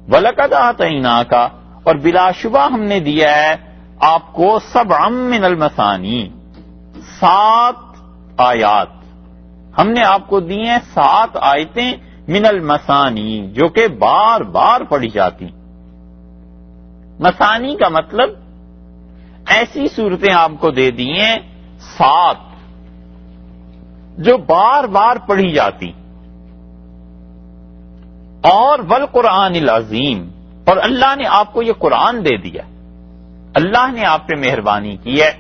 وَلَقَدْ آتَيْنَاكَ، اور بلا شبہ ہم نے دیا ہے آپ کو سبعا من المثانی، 7 آیات، ہم نے آپ کو دی ہیں 7 آیتیں من المثانی جو کہ بار بار پڑھی جاتی۔ مثانی کا مطلب ایسی صورتیں آپ کو دے دی ہیں 7 جو بار بار پڑھی جاتی، اور والقرآن العظیم، اور اللہ نے آپ کو یہ قرآن دے دیا، اللہ نے آپ پہ مہربانی کی ہے۔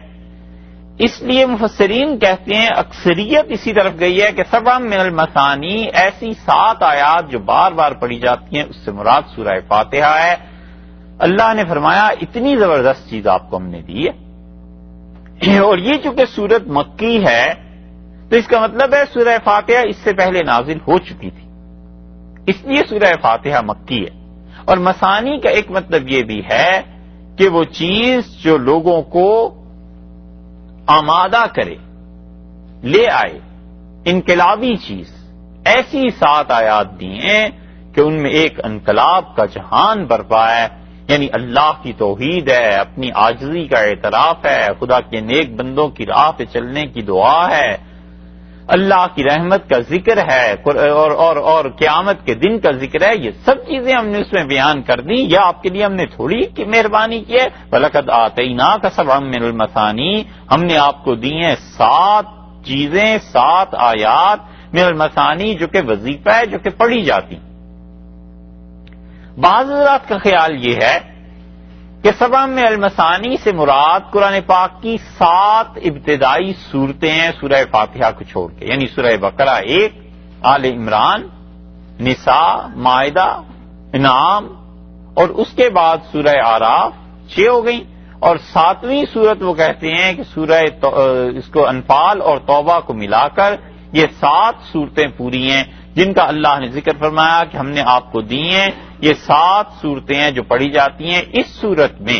اس لیے مفسرین کہتے ہیں اکثریت اسی طرف گئی ہے کہ سبع من المثانی ایسی 7 آیات جو بار بار پڑھی جاتی ہیں، اس سے مراد سورہ فاتحہ ہے۔ اللہ نے فرمایا اتنی زبردست چیز آپ کو ہم نے دی ہے، اور یہ چونکہ سورت مکی ہے تو اس کا مطلب ہے سورہ فاتحہ اس سے پہلے نازل ہو چکی تھی، اس لیے سورہ فاتحہ مکی ہے۔ اور مثانی کا ایک مطلب یہ بھی ہے کہ وہ چیز جو لوگوں کو آمادہ کرے، لے آئے، انقلابی چیز، ایسی 7 آیات دی ہیں کہ ان میں ایک انقلاب کا جہان برپا ہے، یعنی اللہ کی توحید ہے، اپنی عاجزی کا اعتراف ہے، خدا کے نیک بندوں کی راہ پہ چلنے کی دعا ہے، اللہ کی رحمت کا ذکر ہے، اور قیامت کے دن کا ذکر ہے۔ یہ سب چیزیں ہم نے اس میں بیان کر دی، یا آپ کے لیے ہم نے تھوڑی کی مہربانی کی ہے۔ وَلَقَدْ آتَيْنَاكَ سَبْعًا مِّنَ الْمَثَانِي، ہم نے آپ کو دی ہیں 7 چیزیں، 7 آیات من المثانی جو کہ وظیفہ ہے، جو کہ پڑھی جاتی۔ بعض حضرات کا خیال یہ ہے کہ سبع من المثانی سے مراد قرآن پاک کی 7 ابتدائی صورتیں ہیں سورہ فاتحہ کو چھوڑ کے، یعنی سورہ بقرہ 1، آل عمران، نساء، مائدہ، انعام، اور اس کے بعد سورہ اعراف 6 ہو گئیں، اور 7ویں صورت وہ کہتے ہیں کہ سورہ اس کو انفال اور توبہ کو ملا کر یہ 7 صورتیں پوری ہیں جن کا اللہ نے ذکر فرمایا کہ ہم نے آپ کو دی ہیں۔ یہ 7 صورتیں ہیں جو پڑھی جاتی ہیں۔ اس صورت میں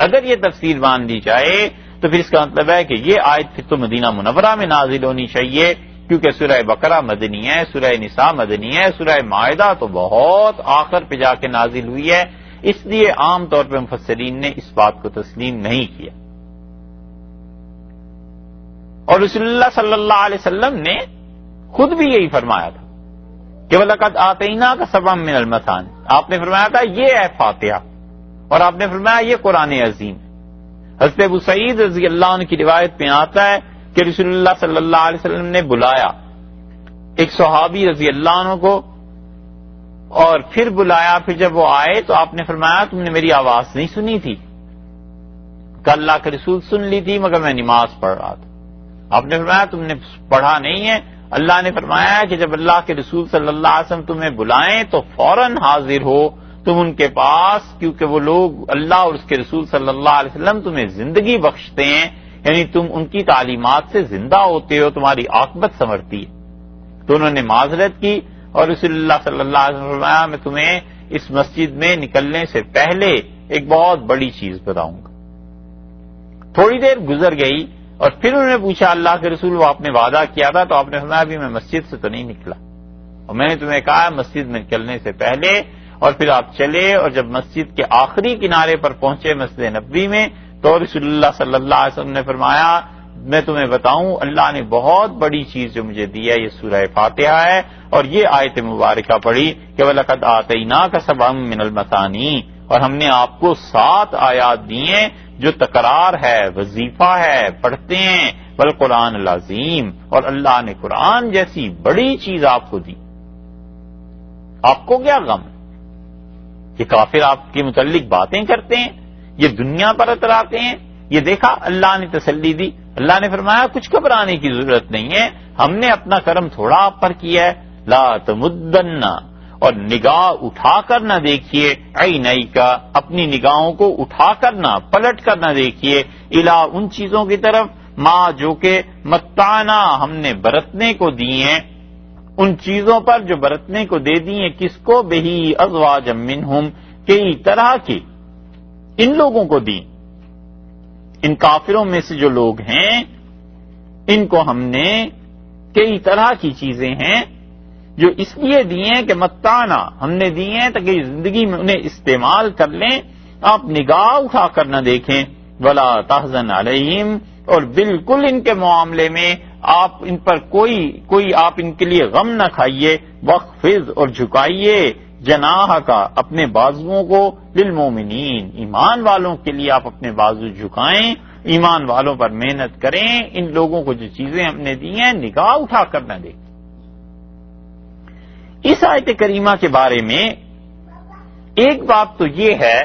اگر یہ تفسیر مان لی جائے تو پھر اس کا مطلب ہے کہ یہ آیت پھر تو مدینہ منورہ میں نازل ہونی چاہیے، کیونکہ سورہ بقرہ مدنی ہے، سورہ نساء مدنی ہے، سورہ مائدہ تو بہت آخر پہ جا کے نازل ہوئی ہے، اس لیے عام طور پہ مفسرین نے اس بات کو تسلیم نہیں کیا۔ اور رسول اللہ صلی اللہ علیہ وسلم نے خود بھی یہی فرمایا تھا کہ وَلَقَدْ آتَيْنَاكَ سَبْعًا مِّنَ الْمَثَانِ، آپ نے فرمایا تھا یہ ہے فاتحہ، اور آپ نے فرمایا یہ قرآن عظیم۔ حضرت ابو سعید رضی اللہ عنہ کی روایت میں آتا ہے کہ رسول اللہ صلی اللہ علیہ وسلم نے بلایا ایک صحابی رضی اللہ عنہ کو، اور پھر بلایا، پھر جب وہ آئے تو آپ نے فرمایا تم نے میری آواز نہیں سنی تھی؟ کہ اللہ کے رسول سن لی تھی مگر میں نماز پڑھ رہا تھا۔ آپ نے فرمایا تم نے پڑھا نہیں ہے؟ اللہ نے فرمایا کہ جب اللہ کے رسول صلی اللہ علیہ وسلم تمہیں بلائیں تو فوراً حاضر ہو تم ان کے پاس، کیونکہ وہ لوگ، اللہ اور اس کے رسول صلی اللہ علیہ وسلم تمہیں زندگی بخشتے ہیں، یعنی تم ان کی تعلیمات سے زندہ ہوتے ہو، تمہاری عاقبت سنورتی ہے۔ تو انہوں نے معذرت کی، اور رسول اللہ صلی اللہ علیہ وسلم نے فرمایا میں تمہیں اس مسجد میں نکلنے سے پہلے ایک بہت بڑی چیز بتاؤں گا۔ تھوڑی دیر گزر گئی اور پھر انہوں نے پوچھا اللہ کے رسول وہ آپ نے وعدہ کیا تھا، تو آپ نے فرمایا ابھی میں مسجد سے تو نہیں نکلا، اور میں نے تمہیں کہا مسجد میں نکلنے سے پہلے، اور پھر آپ چلے، اور جب مسجد کے آخری کنارے پر پہنچے مسجد نبوی میں تو رسول اللہ صلی اللہ علیہ وسلم نے فرمایا میں تمہیں بتاؤں اللہ نے بہت بڑی چیز جو مجھے دی ہے یہ سورہ فاتحہ ہے، اور یہ آیت مبارکہ پڑھی کہ وَلَقَدْ آتَيْنَاكَ سَبْعًا مِّنَ الْمَثَانِي، اور ہم نے آپ کو 7 آیات دی ہیں جو تکرار ہے، وظیفہ ہے، پڑھتے ہیں، والقرآن العظیم، اور اللہ نے قرآن جیسی بڑی چیز آپ کو دی۔ آپ کو کیا غم؟ یہ کافر آپ کے متعلق باتیں کرتے ہیں، یہ دنیا پر اتراتے ہیں، یہ دیکھا اللہ نے تسلی دی، اللہ نے فرمایا کچھ گھبرانے کی ضرورت نہیں ہے، ہم نے اپنا کرم تھوڑا آپ پر کیا ہے، لا تمدن، اور نگاہ اٹھا کر نہ دیکھیے، عینیک، اپنی نگاہوں کو اٹھا کر نہ پلٹ کر نہ دیکھیے، الا ان چیزوں کی طرف، ما جو کہ متعنا ہم نے برتنے کو دی ہیں، ان چیزوں پر جو برتنے کو دے دی ہیں، کس کو؟ بہی ازواج منہم، کئی طرح کی ان لوگوں کو دی، ان کافروں میں سے جو لوگ ہیں ان کو ہم نے کئی طرح کی چیزیں ہیں جو اس لیے دیے ہیں کہ متانا، ہم نے دیے ہیں تاکہ زندگی میں انہیں استعمال کر لیں، آپ نگاہ اٹھا کر نہ دیکھیں، ولا تحزن علیہم، اور بالکل ان کے معاملے میں آپ ان پر کوئی آپ ان کے لیے غم نہ کھائیے، وخفض، اور جھکائیے جناح کا، اپنے بازوؤں کو، للمومنین، ایمان والوں کے لیے آپ اپنے بازو جھکائیں، ایمان والوں پر محنت کریں، ان لوگوں کو جو چیزیں ہم نے دی ہیں نگاہ اٹھا کر نہ دیکھیں۔ اس آیت کریمہ کے بارے میں ایک بات تو یہ ہے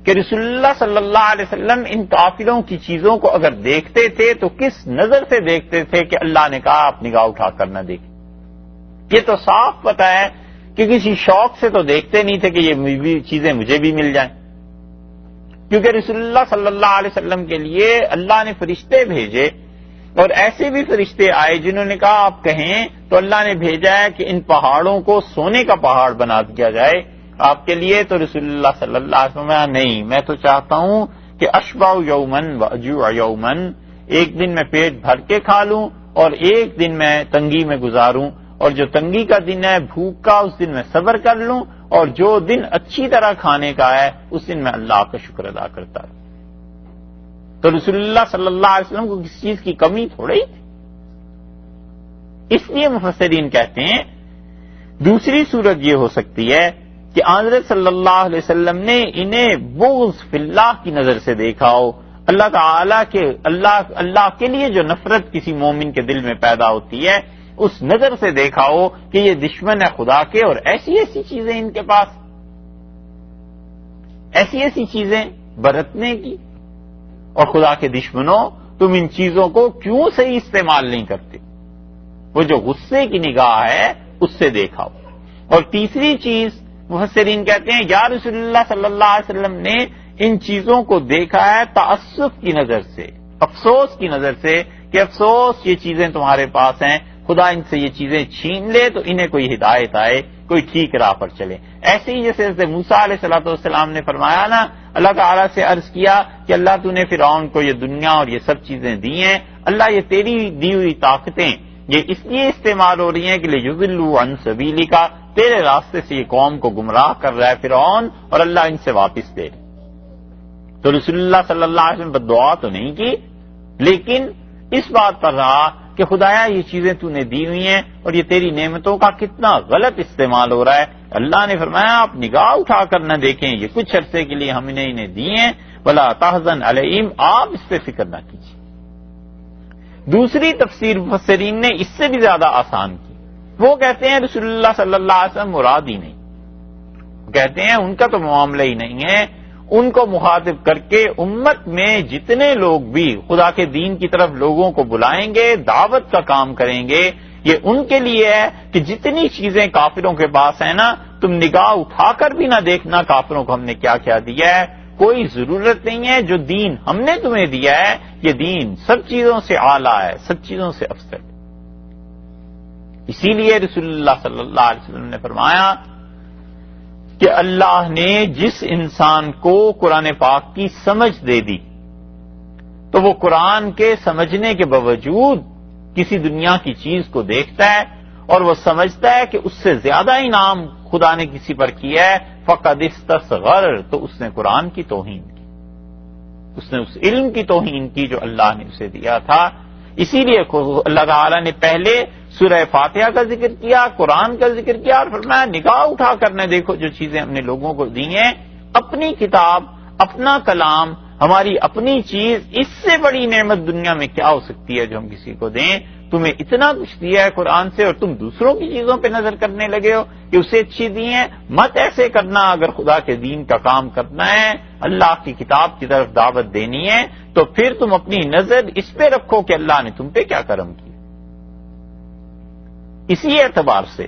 کہ رسول اللہ صلی اللہ علیہ وسلم ان کافروں کی چیزوں کو اگر دیکھتے تھے تو کس نظر سے دیکھتے تھے کہ اللہ نے کہا آپ نگاہ اٹھا کر نہ دیکھیں؟ یہ تو صاف پتہ ہے کہ کسی شوق سے تو دیکھتے نہیں تھے کہ یہ چیزیں مجھے بھی مل جائیں، کیونکہ رسول اللہ صلی اللہ علیہ وسلم کے لیے اللہ نے فرشتے بھیجے، اور ایسے بھی فرشتے آئے جنہوں نے کہا آپ کہیں تو اللہ نے بھیجا ہے کہ ان پہاڑوں کو سونے کا پہاڑ بنا دیا جائے آپ کے لیے، تو رسول اللہ صلی اللہ علیہ وسلم نہیں، میں تو چاہتا ہوں کہ اشبع یومن واجوع یومن، ایک دن میں پیٹ بھر کے کھا لوں اور ایک دن میں تنگی میں گزاروں، اور جو تنگی کا دن ہے بھوک کا اس دن میں صبر کر لوں، اور جو دن اچھی طرح کھانے کا ہے اس دن میں اللہ کا شکر ادا کرتا ہوں۔ تو رسول اللہ صلی اللہ علیہ وسلم کو کسی چیز کی کمی تھوڑی تھی، اس لیے مفسرین کہتے ہیں دوسری صورت یہ ہو سکتی ہے کہ حضرت صلی اللہ علیہ وسلم نے انہیں بغض فی اللہ کی نظر سے دیکھا ہو، اللہ تعالی کے اللہ کے لیے جو نفرت کسی مومن کے دل میں پیدا ہوتی ہے اس نظر سے دیکھا ہو کہ یہ دشمن ہے خدا کے، اور ایسی چیزیں ان کے پاس، ایسی چیزیں برتنے کی، اور خدا کے دشمنوں تم ان چیزوں کو کیوں صحیح استعمال نہیں کرتے؟ وہ جو غصے کی نگاہ ہے اس سے دیکھا ہو۔ اور تیسری چیز مفسرین کہتے ہیں یا رسول اللہ صلی اللہ علیہ وسلم نے ان چیزوں کو دیکھا ہے تأسف کی نظر سے، افسوس کی نظر سے کہ افسوس یہ چیزیں تمہارے پاس ہیں، خدا ان سے یہ چیزیں چھین لے تو انہیں کوئی ہدایت آئے، کوئی ٹھیک راہ پر چلے۔ ایسے ہی جیسے حضرت موسیٰ علیہ السلام نے فرمایا نا، اللہ تعالیٰ سے عرض کیا کہ اللہ تو نے فرعون کو یہ دنیا اور یہ سب چیزیں دی ہیں، اللہ یہ تیری دی ہوئی طاقتیں یہ اس لیے استعمال ہو رہی ہیں کہ لیضلوا عن سبیلک، تیرے راستے سے یہ قوم کو گمراہ کر رہا ہے فرعون، اور اللہ ان سے واپس دے۔ تو رسول اللہ صلی اللہ علیہ وسلم بددعا تو نہیں کی، لیکن اس بات پر رہا کہ خدایا یہ چیزیں تو نے دی ہوئی ہیں اور یہ تیری نعمتوں کا کتنا غلط استعمال ہو رہا ہے۔ اللہ نے فرمایا آپ نگاہ اٹھا کر نہ دیکھیں، یہ کچھ عرصے کے لیے ہم نے انہیں دی ہیں، ولا تحزن علیہم، آپ اس پہ فکر نہ کیجیے۔ دوسری تفسیر مفسرین نے اس سے بھی زیادہ آسان کی، وہ کہتے ہیں رسول اللہ صلی اللہ علیہ وسلم مراد ہی نہیں، کہتے ہیں ان کا تو معاملہ ہی نہیں ہے، ان کو مخاطب کر کے امت میں جتنے لوگ بھی خدا کے دین کی طرف لوگوں کو بلائیں گے، دعوت کا کام کریں گے، یہ ان کے لیے ہے کہ جتنی چیزیں کافروں کے پاس ہیں نا، تم نگاہ اٹھا کر بھی نہ دیکھنا کافروں کو ہم نے کیا کیا دیا ہے، کوئی ضرورت نہیں ہے، جو دین ہم نے تمہیں دیا ہے یہ دین سب چیزوں سے اعلیٰ ہے، سب چیزوں سے افضل۔ اسی لیے رسول اللہ صلی اللہ علیہ وسلم نے فرمایا کہ اللہ نے جس انسان کو قرآن پاک کی سمجھ دے دی تو وہ قرآن کے سمجھنے کے باوجود کسی دنیا کی چیز کو دیکھتا ہے اور وہ سمجھتا ہے کہ اس سے زیادہ انعام خدا نے کسی پر کیا ہے، فقد استصغر، تو اس نے قرآن کی توہین کی، اس نے اس علم کی توہین کی جو اللہ نے اسے دیا تھا۔ اسی لیے اللہ تعالیٰ نے پہلے سورہ فاتحہ کا ذکر کیا، قرآن کا ذکر کیا، اور فرمایا نگاہ اٹھا کر نہ دیکھو جو چیزیں ہم نے لوگوں کو دی ہیں، اپنی کتاب، اپنا کلام، ہماری اپنی چیز، اس سے بڑی نعمت دنیا میں کیا ہو سکتی ہے جو ہم کسی کو دیں؟ تمہیں اتنا کچھ دیا ہے قرآن سے اور تم دوسروں کی چیزوں پہ نظر کرنے لگے ہو کہ اسے اچھی دی ہیں۔ مت ایسے کرنا، اگر خدا کے دین کا کام کرنا ہے، اللہ کی کتاب کی طرف دعوت دینی ہے، تو پھر تم اپنی نظر اس پہ رکھو کہ اللہ نے تم پہ کیا کرم کیا۔ اسی اعتبار سے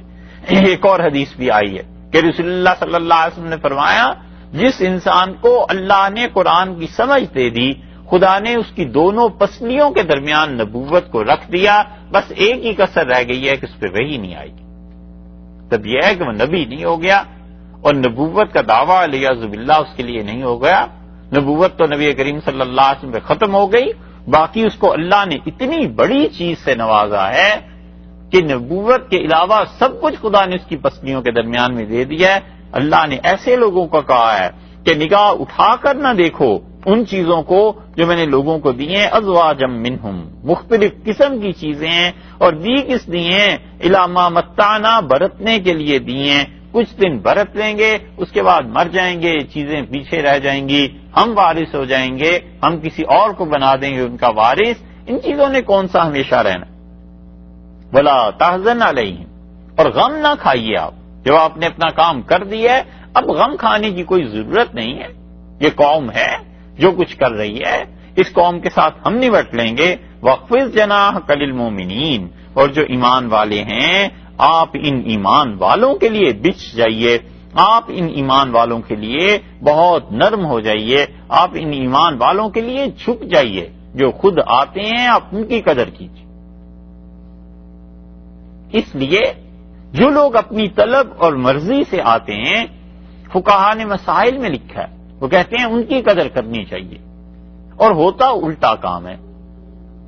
ایک اور حدیث بھی آئی ہے کہ رسول اللہ صلی اللہ علیہ وسلم نے فرمایا جس انسان کو اللہ نے قرآن کی سمجھ دے دی، خدا نے اس کی دونوں پسلیوں کے درمیان نبوت کو رکھ دیا، بس ایک ہی کسر رہ گئی ہے کہ اس پہ وحی نہیں آئے گی۔ تب یہ ہے کہ وہ نبی نہیں ہو گیا، اور نبوت کا دعویٰ علیہ باللہ اس کے لیے نہیں ہو گیا، نبوت تو نبی کریم صلی اللہ علیہ وسلم پہ ختم ہو گئی، باقی اس کو اللہ نے اتنی بڑی چیز سے نوازا ہے کہ نبوت کے علاوہ سب کچھ خدا نے اس کی پسلیوں کے درمیان میں دے دیا ہے، اللہ نے ایسے لوگوں کا کہا ہے کہ نگاہ اٹھا کر نہ دیکھو ان چیزوں کو جو میں نے لوگوں کو دی ہیں، ازواجم منہم، مختلف قسم کی چیزیں ہیں، اور دی کس دی ہیں؟ الی ما متعنا، برتنے کے لیے دی ہیں، کچھ دن برت لیں گے، اس کے بعد مر جائیں گے، چیزیں پیچھے رہ جائیں گی، ہم وارث ہو جائیں گے، ہم کسی اور کو بنا دیں گے ان کا وارث، ان چیزوں نے کون سا ہمیشہ رہنا؟ ولا تحزن علیہم، اور غم نہ کھائیے آپ، جب آپ نے اپنا کام کر دیا ہے اب غم کھانے کی کوئی ضرورت نہیں ہے، یہ قوم ہے جو کچھ کر رہی ہے، اس قوم کے ساتھ ہم نمٹ لیں گے۔ وَخْفِضْ جَنَاحَكَ لِلْمُؤْمِنِينَ، اور جو ایمان والے ہیں آپ ان ایمان والوں کے لیے بچ جائیے، آپ ان ایمان والوں کے لیے بہت نرم ہو جائیے، آپ ان ایمان والوں کے لیے جھک جائیے، جو خود آتے ہیں آپ ان کی قدر کیجیے۔ اس لیے جو لوگ اپنی طلب اور مرضی سے آتے ہیں، فقہا نے مسائل میں لکھا ہے، وہ کہتے ہیں ان کی قدر کرنی چاہیے، اور ہوتا الٹا کام ہے۔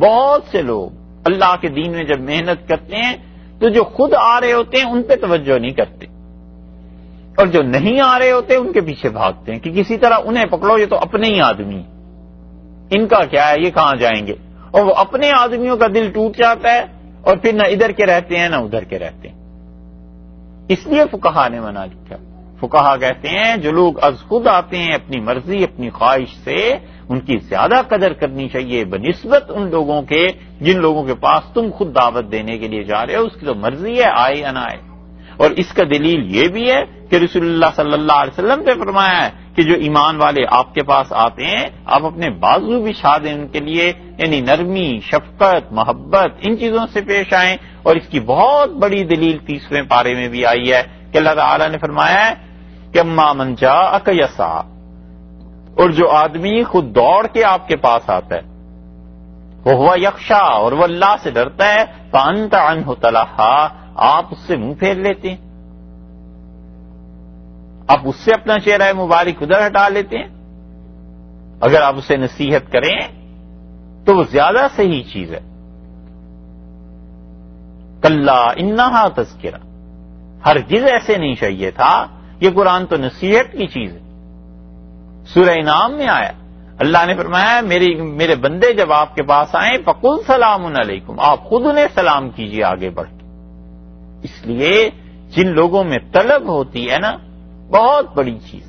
بہت سے لوگ اللہ کے دین میں جب محنت کرتے ہیں تو جو خود آ رہے ہوتے ہیں ان پہ توجہ نہیں کرتے، اور جو نہیں آ رہے ہوتے ان کے پیچھے بھاگتے ہیں کہ کسی طرح انہیں پکڑو، یہ تو اپنے ہی آدمی، ان کا کیا ہے، یہ کہاں جائیں گے، اور وہ اپنے آدمیوں کا دل ٹوٹ جاتا ہے اور پھر نہ ادھر کے رہتے ہیں نہ ادھر کے رہتے ہیں۔ اس لیے فقہا نے منع کیا۔ فقہا کہتے ہیں جو لوگ از خود آتے ہیں اپنی مرضی اپنی خواہش سے، ان کی زیادہ قدر کرنی چاہیے بنسبت ان لوگوں کے جن لوگوں کے پاس تم خود دعوت دینے کے لیے جا رہے ہو، اس کی تو مرضی ہے آئے یا نہ آئے۔ اور اس کا دلیل یہ بھی ہے کہ رسول اللہ صلی اللہ علیہ وسلم نے فرمایا ہے کہ جو ایمان والے آپ کے پاس آتے ہیں آپ اپنے بازو بچھا دیں ان کے لیے، یعنی نرمی، شفقت، محبت، ان چیزوں سے پیش آئیں۔ اور اس کی بہت بڑی دلیل 30ویں پارے میں بھی آئی ہے کہ اللہ تعالیٰ نے فرمایا ہے کہ اما من جاءک یسعی، اور جو آدمی خود دوڑ کے آپ کے پاس آتا ہے، وہو یخشی، اور وہ اللہ سے ڈرتا ہے، فانت عنہ تلہی، آپ اس سے منہ پھیر لیتے ہیں، آپ اس سے اپنا چہرہ مبارک ادھر ہٹا لیتے ہیں۔ اگر آپ اسے نصیحت کریں تو وہ زیادہ صحیح چیز ہے۔ کلا انہا تذکرہ، ہرگز ایسے نہیں چاہیے تھا، یہ قرآن تو نصیحت کی چیز ہے۔ سورہ انعام میں آیا اللہ نے فرمایا میرے بندے جب آپ کے پاس آئیں فقل سلام علیکم، آپ خود انہیں سلام کیجیے آگے بڑھ کے۔ اس لیے جن لوگوں میں طلب ہوتی ہے نا، بہت بڑی چیز،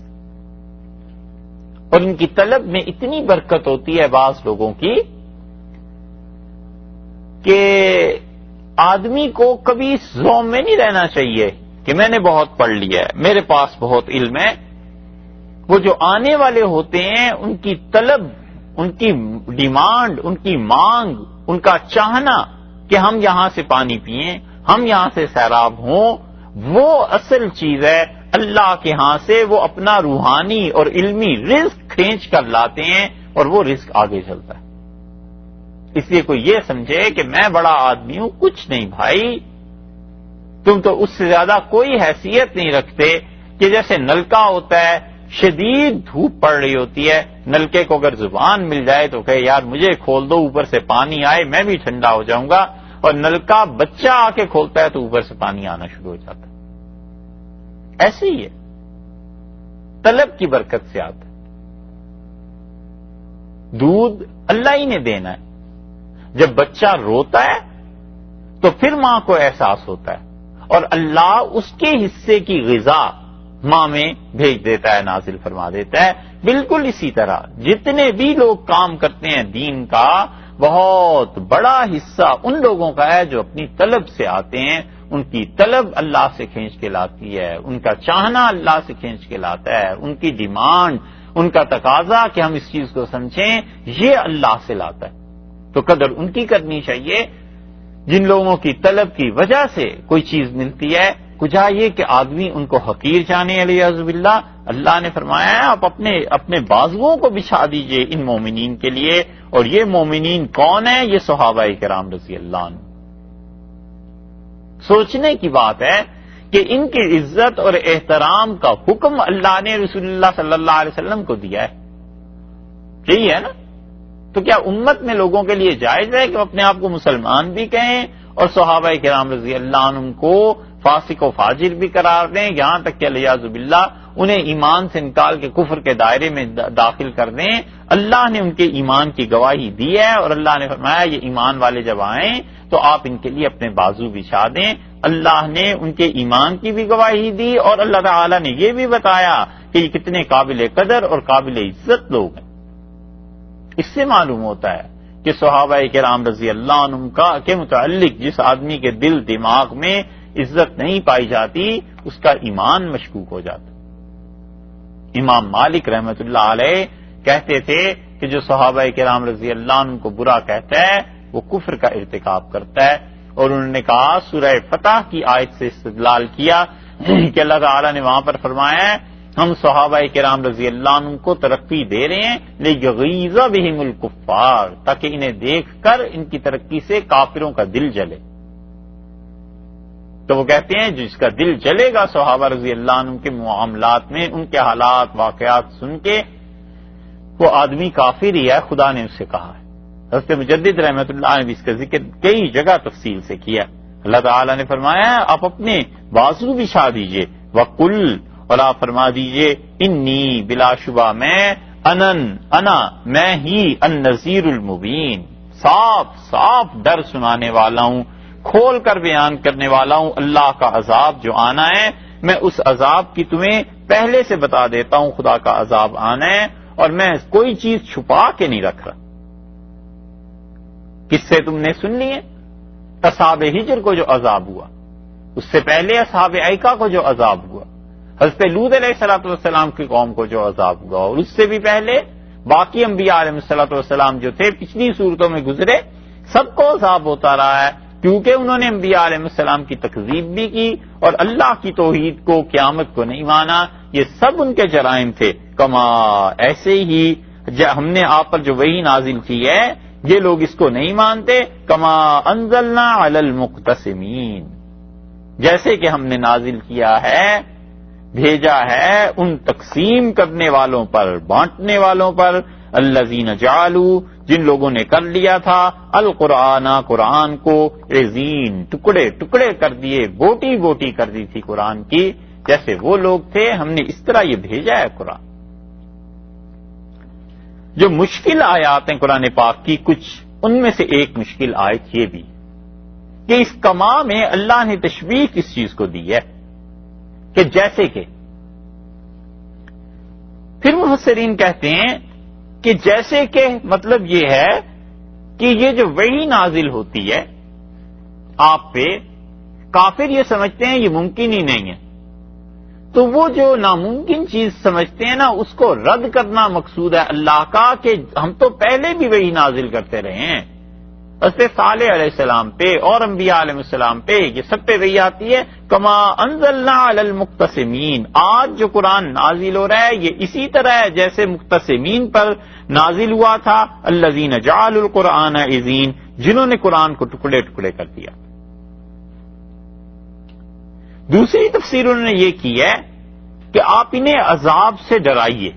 اور ان کی طلب میں اتنی برکت ہوتی ہے بعض لوگوں کی کہ آدمی کو کبھی اس زوم میں نہیں رہنا چاہیے کہ میں نے بہت پڑھ لیا ہے، میرے پاس بہت علم ہے۔ وہ جو آنے والے ہوتے ہیں ان کی طلب، ان کی ڈیمانڈ، ان کی مانگ، ان کا چاہنا کہ ہم یہاں سے پانی پئیں، ہم یہاں سے سیراب ہوں، وہ اصل چیز ہے۔ اللہ کے ہاں سے وہ اپنا روحانی اور علمی رزق کھینچ کر لاتے ہیں اور وہ رزق آگے چلتا ہے۔ اس لیے کوئی یہ سمجھے کہ میں بڑا آدمی ہوں، کچھ نہیں بھائی، تم تو اس سے زیادہ کوئی حیثیت نہیں رکھتے کہ جیسے نلکا ہوتا ہے، شدید دھوپ پڑ رہی ہوتی ہے، نلکے کو اگر زبان مل جائے تو کہے یار مجھے کھول دو، اوپر سے پانی آئے میں بھی ٹھنڈا ہو جاؤں گا، اور نلکا بچہ آ کے کھولتا ہے تو اوپر سے پانی آنا شروع ہو جاتا ہے۔ ایسے ہی ہے، طلب کی برکت سے آتا ہے۔ دودھ اللہ ہی نے دینا ہے، جب بچہ روتا ہے تو پھر ماں کو احساس ہوتا ہے، اور اللہ اس کے حصے کی غذا ماں میں بھیج دیتا ہے، نازل فرما دیتا ہے۔ بالکل اسی طرح جتنے بھی لوگ کام کرتے ہیں دین کا، بہت بڑا حصہ ان لوگوں کا ہے جو اپنی طلب سے آتے ہیں، ان کی طلب اللہ سے کھینچ کے لاتی ہے، ان کا چاہنا اللہ سے کھینچ کے لاتا ہے، ان کی ڈیمانڈ، ان کا تقاضا کہ ہم اس چیز کو سمجھیں، یہ اللہ سے لاتا ہے۔ تو قدر ان کی کرنی چاہیے جن لوگوں کی طلب کی وجہ سے کوئی چیز ملتی ہے، کجا یہ کہ آدمی ان کو حقیر جانے علیہ باللہ۔ اللہ نے فرمایا ہے آپ اپنے بازوؤں کو بچھا دیجئے ان مومنین کے لیے، اور یہ مومنین کون ہیں؟ یہ صحابہ کرام رضی اللہ عنہ۔ سوچنے کی بات ہے کہ ان کی عزت اور احترام کا حکم اللہ نے رسول اللہ صلی اللہ علیہ وسلم کو دیا ہے، یہی ہے نا؟ تو کیا امت میں لوگوں کے لیے جائز ہے کہ وہ اپنے آپ کو مسلمان بھی کہیں اور صحابہ کرام رضی اللہ عنہم کو فاسق و فاجر بھی قرار دیں، یہاں تک کہ الیاذ باللہ انہیں ایمان سے نکال کے کفر کے دائرے میں داخل کر دیں، اللہ نے ان کے ایمان کی گواہی دی ہے، اور اللہ نے فرمایا یہ ایمان والے جب آئیں تو آپ ان کے لیے اپنے بازو بچھا دیں۔ اللہ نے ان کے ایمان کی بھی گواہی دی، اور اللہ تعالی نے یہ بھی بتایا کہ یہ کتنے قابل قدر اور قابل عزت لوگ ہیں۔ اس سے معلوم ہوتا ہے کہ صحابہ کرام رضی اللہ عنہم کے متعلق جس آدمی کے دل دماغ میں عزت نہیں پائی جاتی اس کا ایمان مشکوک ہو جاتا۔ امام مالک رحمۃ اللہ علیہ کہتے تھے کہ جو صحابہ کرام رضی اللہ عنہم کو برا کہتا ہے وہ کفر کا ارتکاب کرتا ہے، اور انہوں نے کہا سورہ فتح کی آیت سے استدلال کیا کہ اللہ تعالیٰ نے وہاں پر فرمایا ہے ہم صحابہ کرام رضی اللہ عنہم کو ترقی دے رہے ہیں لیغیظ بہم الکفار، تاکہ انہیں دیکھ کر ان کی ترقی سے کافروں کا دل جلے۔ تو وہ کہتے ہیں جس کا دل جلے گا صحابہ رضی اللہ عنہم کے معاملات میں، ان کے حالات واقعات سن کے، وہ آدمی کافر ہی ہے، خدا نے اس سے کہا ہے۔ حضرت مجدد رحمۃ اللہ نے بھی اس کا ذکر کئی جگہ تفصیل سے کیا۔ اللہ تعالیٰ نے فرمایا آپ اپنے بازو بچھا دیجئے، وقل، اور آپ فرما دیجئے انی بلا شبہ میں ہی النذیر المبین، صاف صاف ڈر سنانے والا ہوں، کھول کر بیان کرنے والا ہوں اللہ کا عذاب جو آنا ہے، میں اس عذاب کی تمہیں پہلے سے بتا دیتا ہوں، خدا کا عذاب آنا ہے، اور میں کوئی چیز چھپا کے نہیں رکھ رہا۔ کس سے تم نے سن لی ہے؟ اصحاب ہجر کو جو عذاب ہوا، اس سے پہلے اصحاب ایکا کو جو عذاب ہوا، حضرت لوط علیہ الصلوۃ والسلام کی قوم کو جو عذاب ہوا، اور اس سے بھی پہلے باقی انبیاء علیہ الصلوۃ والسلام جو تھے پچھلی صورتوں میں گزرے، سب کو عذاب ہوتا رہا ہے، کیونکہ انہوں نے انبیاء علیہ السلام کی تکذیب بھی کی اور اللہ کی توحید کو، قیامت کو نہیں مانا۔ یہ سب ان کے جرائم تھے۔ کما ایسے ہی ہم نے آپ پر جو وحی نازل کی ہے یہ لوگ اس کو نہیں مانتے، کما انزلنا علی المقتسمین، جیسے کہ ہم نے نازل کیا ہے، بھیجا ہے ان تقسیم کرنے والوں پر، بانٹنے والوں پر، الذین جعلوا، جن لوگوں نے کر لیا تھا القرآن، قرآن کو، عزین، ٹکڑے ٹکڑے کر دیے، بوٹی بوٹی کر دی تھی قرآن کی، جیسے وہ لوگ تھے ہم نے اس طرح یہ بھیجا ہے قرآن۔ جو مشکل آیات ہیں قرآن پاک کی، کچھ ان میں سے ایک مشکل آیت یہ بھی کہ اس کما میں اللہ نے تشبیہ کس چیز کو دی ہے کہ جیسے کہ، پھر مفسرین کہتے ہیں کہ جیسے کہ مطلب یہ ہے کہ یہ جو وحی نازل ہوتی ہے آپ پہ، کافر یہ سمجھتے ہیں یہ ممکن ہی نہیں ہے، تو وہ جو ناممکن چیز سمجھتے ہیں نا اس کو رد کرنا مقصود ہے اللہ کا، کہ ہم تو پہلے بھی وحی نازل کرتے رہے ہیں، حضرت صالح علیہ السلام پہ اور انبیاء علیہ السلام پہ، یہ سب پہ وحی آتی ہے۔ کما انزلنا علی المقتسمین، آج جو قرآن نازل ہو رہا ہے یہ اسی طرح ہے جیسے مقتسمین پر نازل ہوا تھا، الذین جعلوا القرآن عزین، جنہوں نے قرآن کو ٹکڑے ٹکڑے کر دیا۔ دوسری تفسیر انہوں نے یہ کی ہے کہ آپ انہیں عذاب سے ڈرائیے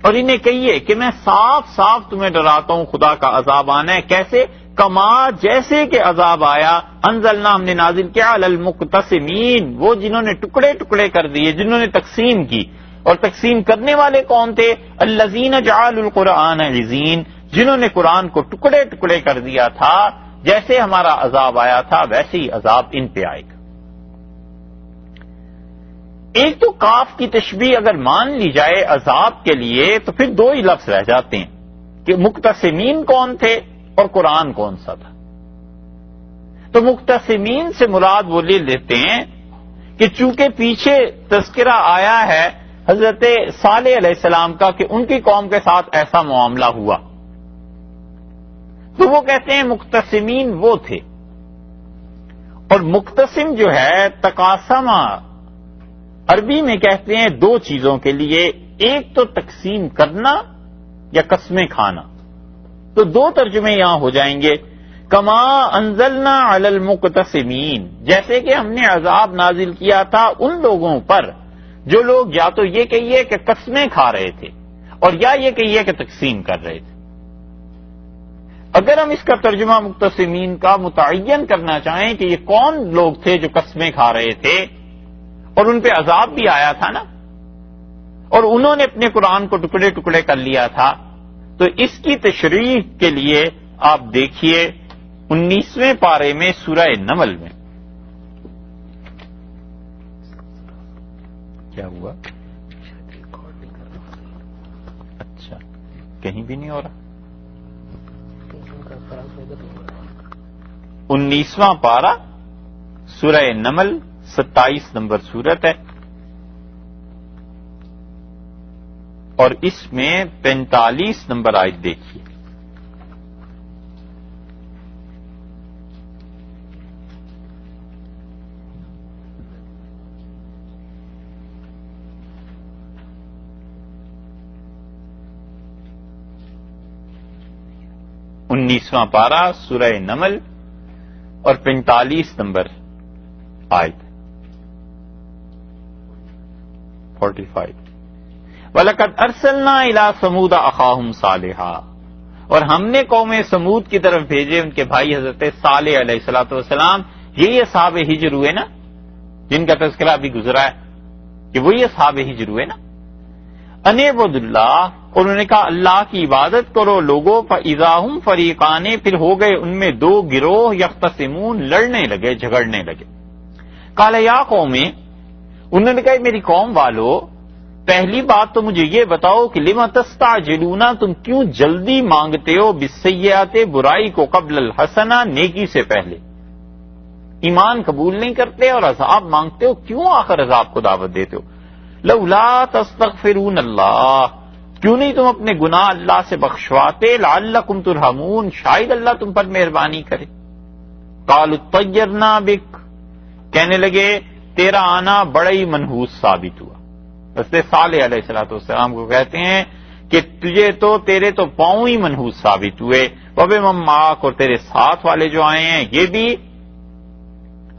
اور انہیں کہیے کہ میں صاف صاف تمہیں ڈراتا ہوں خدا کا عذاب آنا ہے، کیسے؟ کما جیسے کہ عذاب آیا، انزلنا ہم نے نازل کیا، علی المقتسمین، وہ جنہوں نے ٹکڑے ٹکڑے کر دیے، جنہوں نے تقسیم کی، اور تقسیم کرنے والے کون تھے؟ الذین جعلوا القرآن عزین، جنہوں نے قرآن کو ٹکڑے ٹکڑے کر دیا تھا، جیسے ہمارا عذاب آیا تھا ویسے ہی عذاب ان پہ آئے گا۔ ایک تو کاف کی تشبیہ اگر مان لی جائے عذاب کے لیے تو پھر دو ہی لفظ رہ جاتے ہیں کہ مقتسمین کون تھے اور قرآن کون سا تھا۔ تو مقتسمین سے مراد وہ لے لیتے ہیں کہ چونکہ پیچھے تذکرہ آیا ہے حضرت صالح علیہ السلام کا کہ ان کی قوم کے ساتھ ایسا معاملہ ہوا، تو وہ کہتے ہیں مقتسمین وہ تھے۔ اور مقتسم جو ہے تقاسمہ عربی میں کہتے ہیں دو چیزوں کے لیے، ایک تو تقسیم کرنا یا قسمیں کھانا، تو دو ترجمے یہاں ہو جائیں گے، کما انزلنا علی المقتسمین، جیسے کہ ہم نے عذاب نازل کیا تھا ان لوگوں پر جو لوگ یا تو یہ کہیے کہ قسمیں کھا رہے تھے اور یا یہ کہیے کہ تقسیم کر رہے تھے۔ اگر ہم اس کا ترجمہ مقتسمین کا متعین کرنا چاہیں کہ یہ کون لوگ تھے جو قسمیں کھا رہے تھے اور ان پہ عذاب بھی آیا تھا نا، اور انہوں نے اپنے قرآن کو ٹکڑے ٹکڑے کر لیا تھا، تو اس کی تشریح کے لیے آپ دیکھیے 19ویں پارے میں سورہ نمل میں کیا ہوا؟ اچھا، کہیں بھی نہیں ہو رہا۔ 19واں پارہ سورہ نمل 27 نمبر سورت ہے، اور اس میں 45 نمبر آیت دیکھیے۔ انیسواں پارہ سورہ نمل اور 45 نمبر آیت 45۔ وَلَقَدْ أَرْسَلْنَا إِلَىٰ ثَمُودَ أَخَاهُمْ صَالِحًا، اور ہم نے قوم سمود کی طرف بھیجے ان کے بھائی حضرت صالح علیہ الصلوۃ والسلام۔ یہی اصحاب ہجر ہوئے نا جن کا تذکرہ ابھی گزرا ہے کہ وہی اصحاب ہجر ہوئے نا۔ ان اعبدوا اللہ، اور انہوں نے کہا اللہ کی عبادت کرو لوگوں، فاذا هم فریقان، پھر ہو گئے ان میں دو گروہ، یختصمون، لڑنے لگے، جھگڑنے لگے۔ قال یا قوم، انہوں نے کہا میری قوم والو، پہلی بات تو مجھے یہ بتاؤ کہ لما تستعجلون، تم کیوں جلدی مانگتے ہو بالسیئات، برائی کو، قبل الحسنہ، نیکی سے پہلے۔ ایمان قبول نہیں کرتے اور عذاب مانگتے ہو، کیوں آخر عذاب کو دعوت دیتے ہو؟ لولا تستغفرون اللہ، کیوں نہیں تم اپنے گناہ اللہ سے بخشواتے؟ لعلکم ترحمون، شاید اللہ تم پر مہربانی کرے۔ قالوا اطیرنا بک، کہنے لگے تیرا آنا بڑا ہی منحوس ثابت ہوا۔ حضرت صالح علیہ السلام کو کہتے ہیں کہ تجھے تو تیرے تو پاؤں ہی منحوس ثابت ہوئے، وبمن معک، اور تیرے ساتھ والے جو آئے ہیں یہ بھی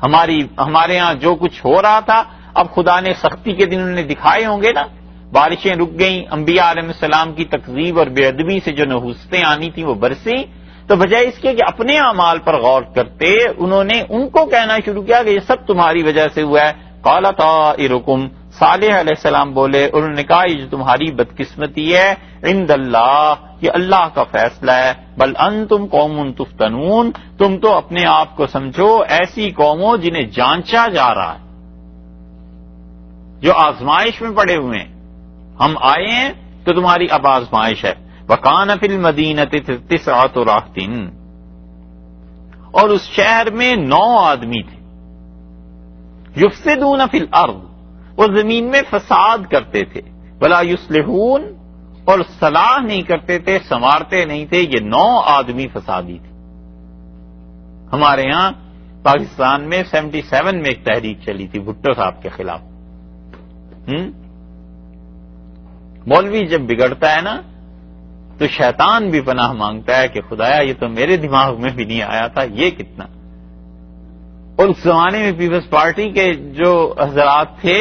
ہمارے ہاں جو کچھ ہو رہا تھا، اب خدا نے سختی کے دن انہیں دکھائے ہوں گے نا، بارشیں رک گئیں، انبیاء علیہ السلام کی تکذیب اور بے ادبی سے جو نحوستیں آنی تھیں وہ برسی، تو بجائے اس کے کہ اپنے اعمال پر غور کرتے، انہوں نے ان کو کہنا شروع کیا کہ یہ سب تمہاری وجہ سے ہوا ہے۔ قال طائرکم، صالح علیہ السلام بولے، انہوں نے کہا یہ جو تمہاری بدقسمتی ہے عند اللہ، یہ اللہ کا فیصلہ ہے، بل انتم قوم تفتنون، تم تو اپنے آپ کو سمجھو ایسی قوموں جنہیں جانچا جا رہا ہے، جو آزمائش میں پڑے ہوئے ہیں۔ ہم آئے ہیں تو تمہاری اب آزمائش ہے۔ وَكَانَ فِي الْمَدِينَةِ 9 رَهْطٍ، اور اس شہر میں 9 آدمی تھے، یفسدون فی الارض، وہ زمین میں فساد کرتے تھے، ولا یصلحون، اور صلاح نہیں کرتے تھے، سنوارتے نہیں تھے، یہ 9 آدمی فسادی تھے۔ ہمارے ہاں پاکستان میں 77 میں ایک تحریک چلی تھی بھٹو صاحب کے خلاف۔ مولوی جب بگڑتا ہے نا تو شیطان بھی پناہ مانگتا ہے کہ خدایا یہ تو میرے دماغ میں بھی نہیں آیا تھا، یہ کتنا۔ اور اس زمانے میں پیپلز پارٹی کے جو حضرات تھے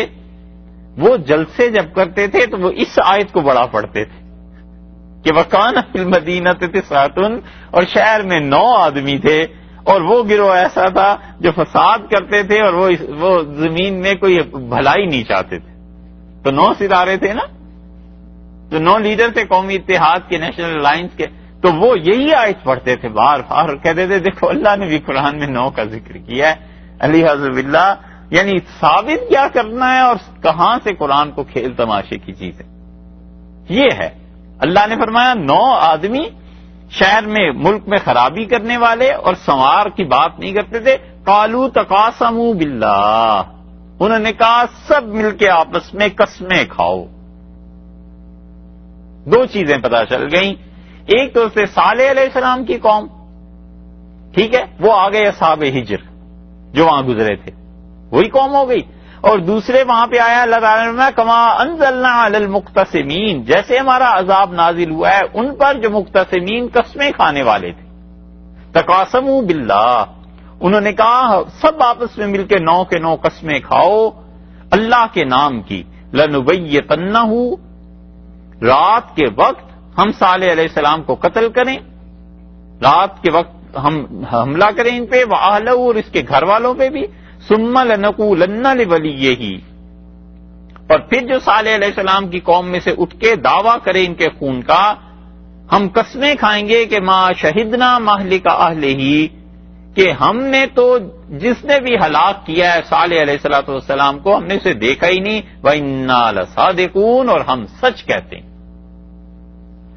وہ جلسے جب کرتے تھے تو وہ اس آیت کو بڑا پڑھتے تھے کہ وَكَانَ فِي الْمَدِينَةِ 9، اور شہر میں 9 آدمی تھے، اور وہ گروہ ایسا تھا جو فساد کرتے تھے اور وہ زمین میں کوئی بھلائی نہیں چاہتے تھے۔ تو 9 ستارے تھے نا، جو 9 لیڈر تھے قومی اتحاد کے، نیشنل الائنس کے، تو وہ یہی آیت پڑھتے تھے بار بار، کہتے تھے دیکھو اللہ نے بھی قرآن میں 9 کا ذکر کیا ہے، علی حضب اللہ، یعنی ثابت کیا کرنا ہے اور کہاں سے قرآن کو کھیل تماشے کی چیز ہے۔ یہ ہے اللہ نے فرمایا 9 آدمی شہر میں، ملک میں خرابی کرنے والے اور سنوار کی بات نہیں کرتے تھے۔ قالوا تقاسموا باللہ، انہوں نے کہا سب مل کے آپس میں قسمیں کھاؤ۔ 2 چیزیں پتہ چل گئیں، ایک تو سے صالح علیہ السلام کی قوم، ٹھیک ہے، وہ آ گئے اصحاب ہجر جو وہاں گزرے تھے، وہی قوم ہو گئی، اور دوسرے وہاں پہ آیا اللہ تعالیٰ نے کما انزلنا علی المقتسمین، جیسے ہمارا عذاب نازل ہوا ہے ان پر جو مقتسمین قسمیں کھانے والے تھے۔ تقاسموا باللہ، انہوں نے کہا سب آپس میں مل کے 9 کے 9 قسمیں کھاؤ اللہ کے نام کی۔ لنبیتنہ، رات کے وقت ہم صالح علیہ السلام کو قتل کریں، رات کے وقت ہم حملہ کریں ان پہ، وَأَهْلَهُ، اور اس کے گھر والوں پہ بھی، ثُمَّ لَنَقُولَنَّ لِوَلِيِّهِ، اور پھر جو صالح علیہ السلام کی قوم میں سے اٹھ کے دعویٰ کرے ان کے خون کا، ہم قسمیں کھائیں گے کہ ما شہدنا مہلک اہلہ، کہ ہم نے تو جس نے بھی ہلاک کیا ہے صالح علیہ الصلوۃ والسلام کو، ہم نے اسے دیکھا ہی نہیں، وَإِنَّا لَصَادِقُونَ، اور ہم سچ کہتے ہیں،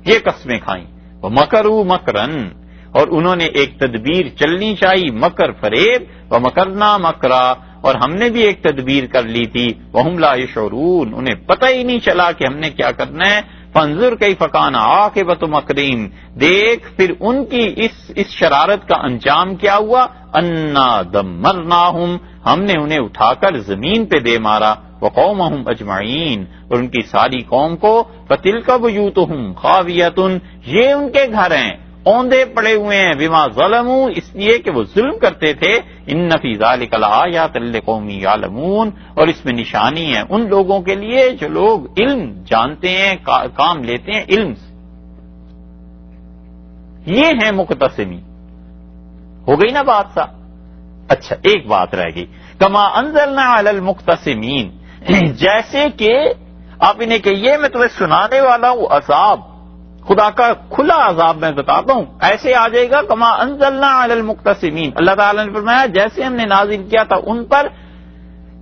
یہ قسمیں کھائیں۔ وَمَكَرُوا مَكْرًا، اور انہوں نے ایک تدبیر چلنی چاہیے، مکر فریب، وَمَكَرْنَا مَكْرًا، اور ہم نے بھی ایک تدبیر کر لی تھی، وَهُمْ لَا يَشْعُرُونَ، انہیں پتہ ہی نہیں چلا کہ ہم نے کیا کرنا ہے۔ فَانظُرْ كَيْفَ كَانَ عَاقِبَةُ مَكْرِهِمْ، دیکھ پھر ان کی اس شرارت کا انجام کیا ہوا، أَنَّا دَمَّرْنَاهُمْ، ہم نے انہیں اٹھا کر زمین پہ دے مارا، وَقَوْمَهُمْ أَجْمَعِينَ، اور ان کی ساری قوم کو، فَتِلْكَ بُيُوتُهُمْ خَاوِيَةٌ، یہ ان کے گھر ہیں اوندے پڑے ہوئے ہیں، بما ظلموا، اس لیے کہ وہ ظلم کرتے تھے، ان فی ذلک لآیات لقوم یعلمون، اور اس میں نشانی ہے ان لوگوں کے لیے جو لوگ علم جانتے ہیں، کام لیتے ہیں علم سے۔ یہ ہیں مقتسمی، ہو گئی نا بات صاحب؟ اچھا ایک بات رہ گئی، کما انزلنا علی المقتسمین، جیسے کہ آپ انہیں کہیے میں تمہیں سنانے والا ہوں عذاب، خدا کا کھلا عذاب میں بتاتا ہوں، ایسے آ جائے گا کما انزلنا علی المقتسمین، اللہ تعالیٰ نے فرمایا جیسے ہم نے نازل کیا تھا ان پر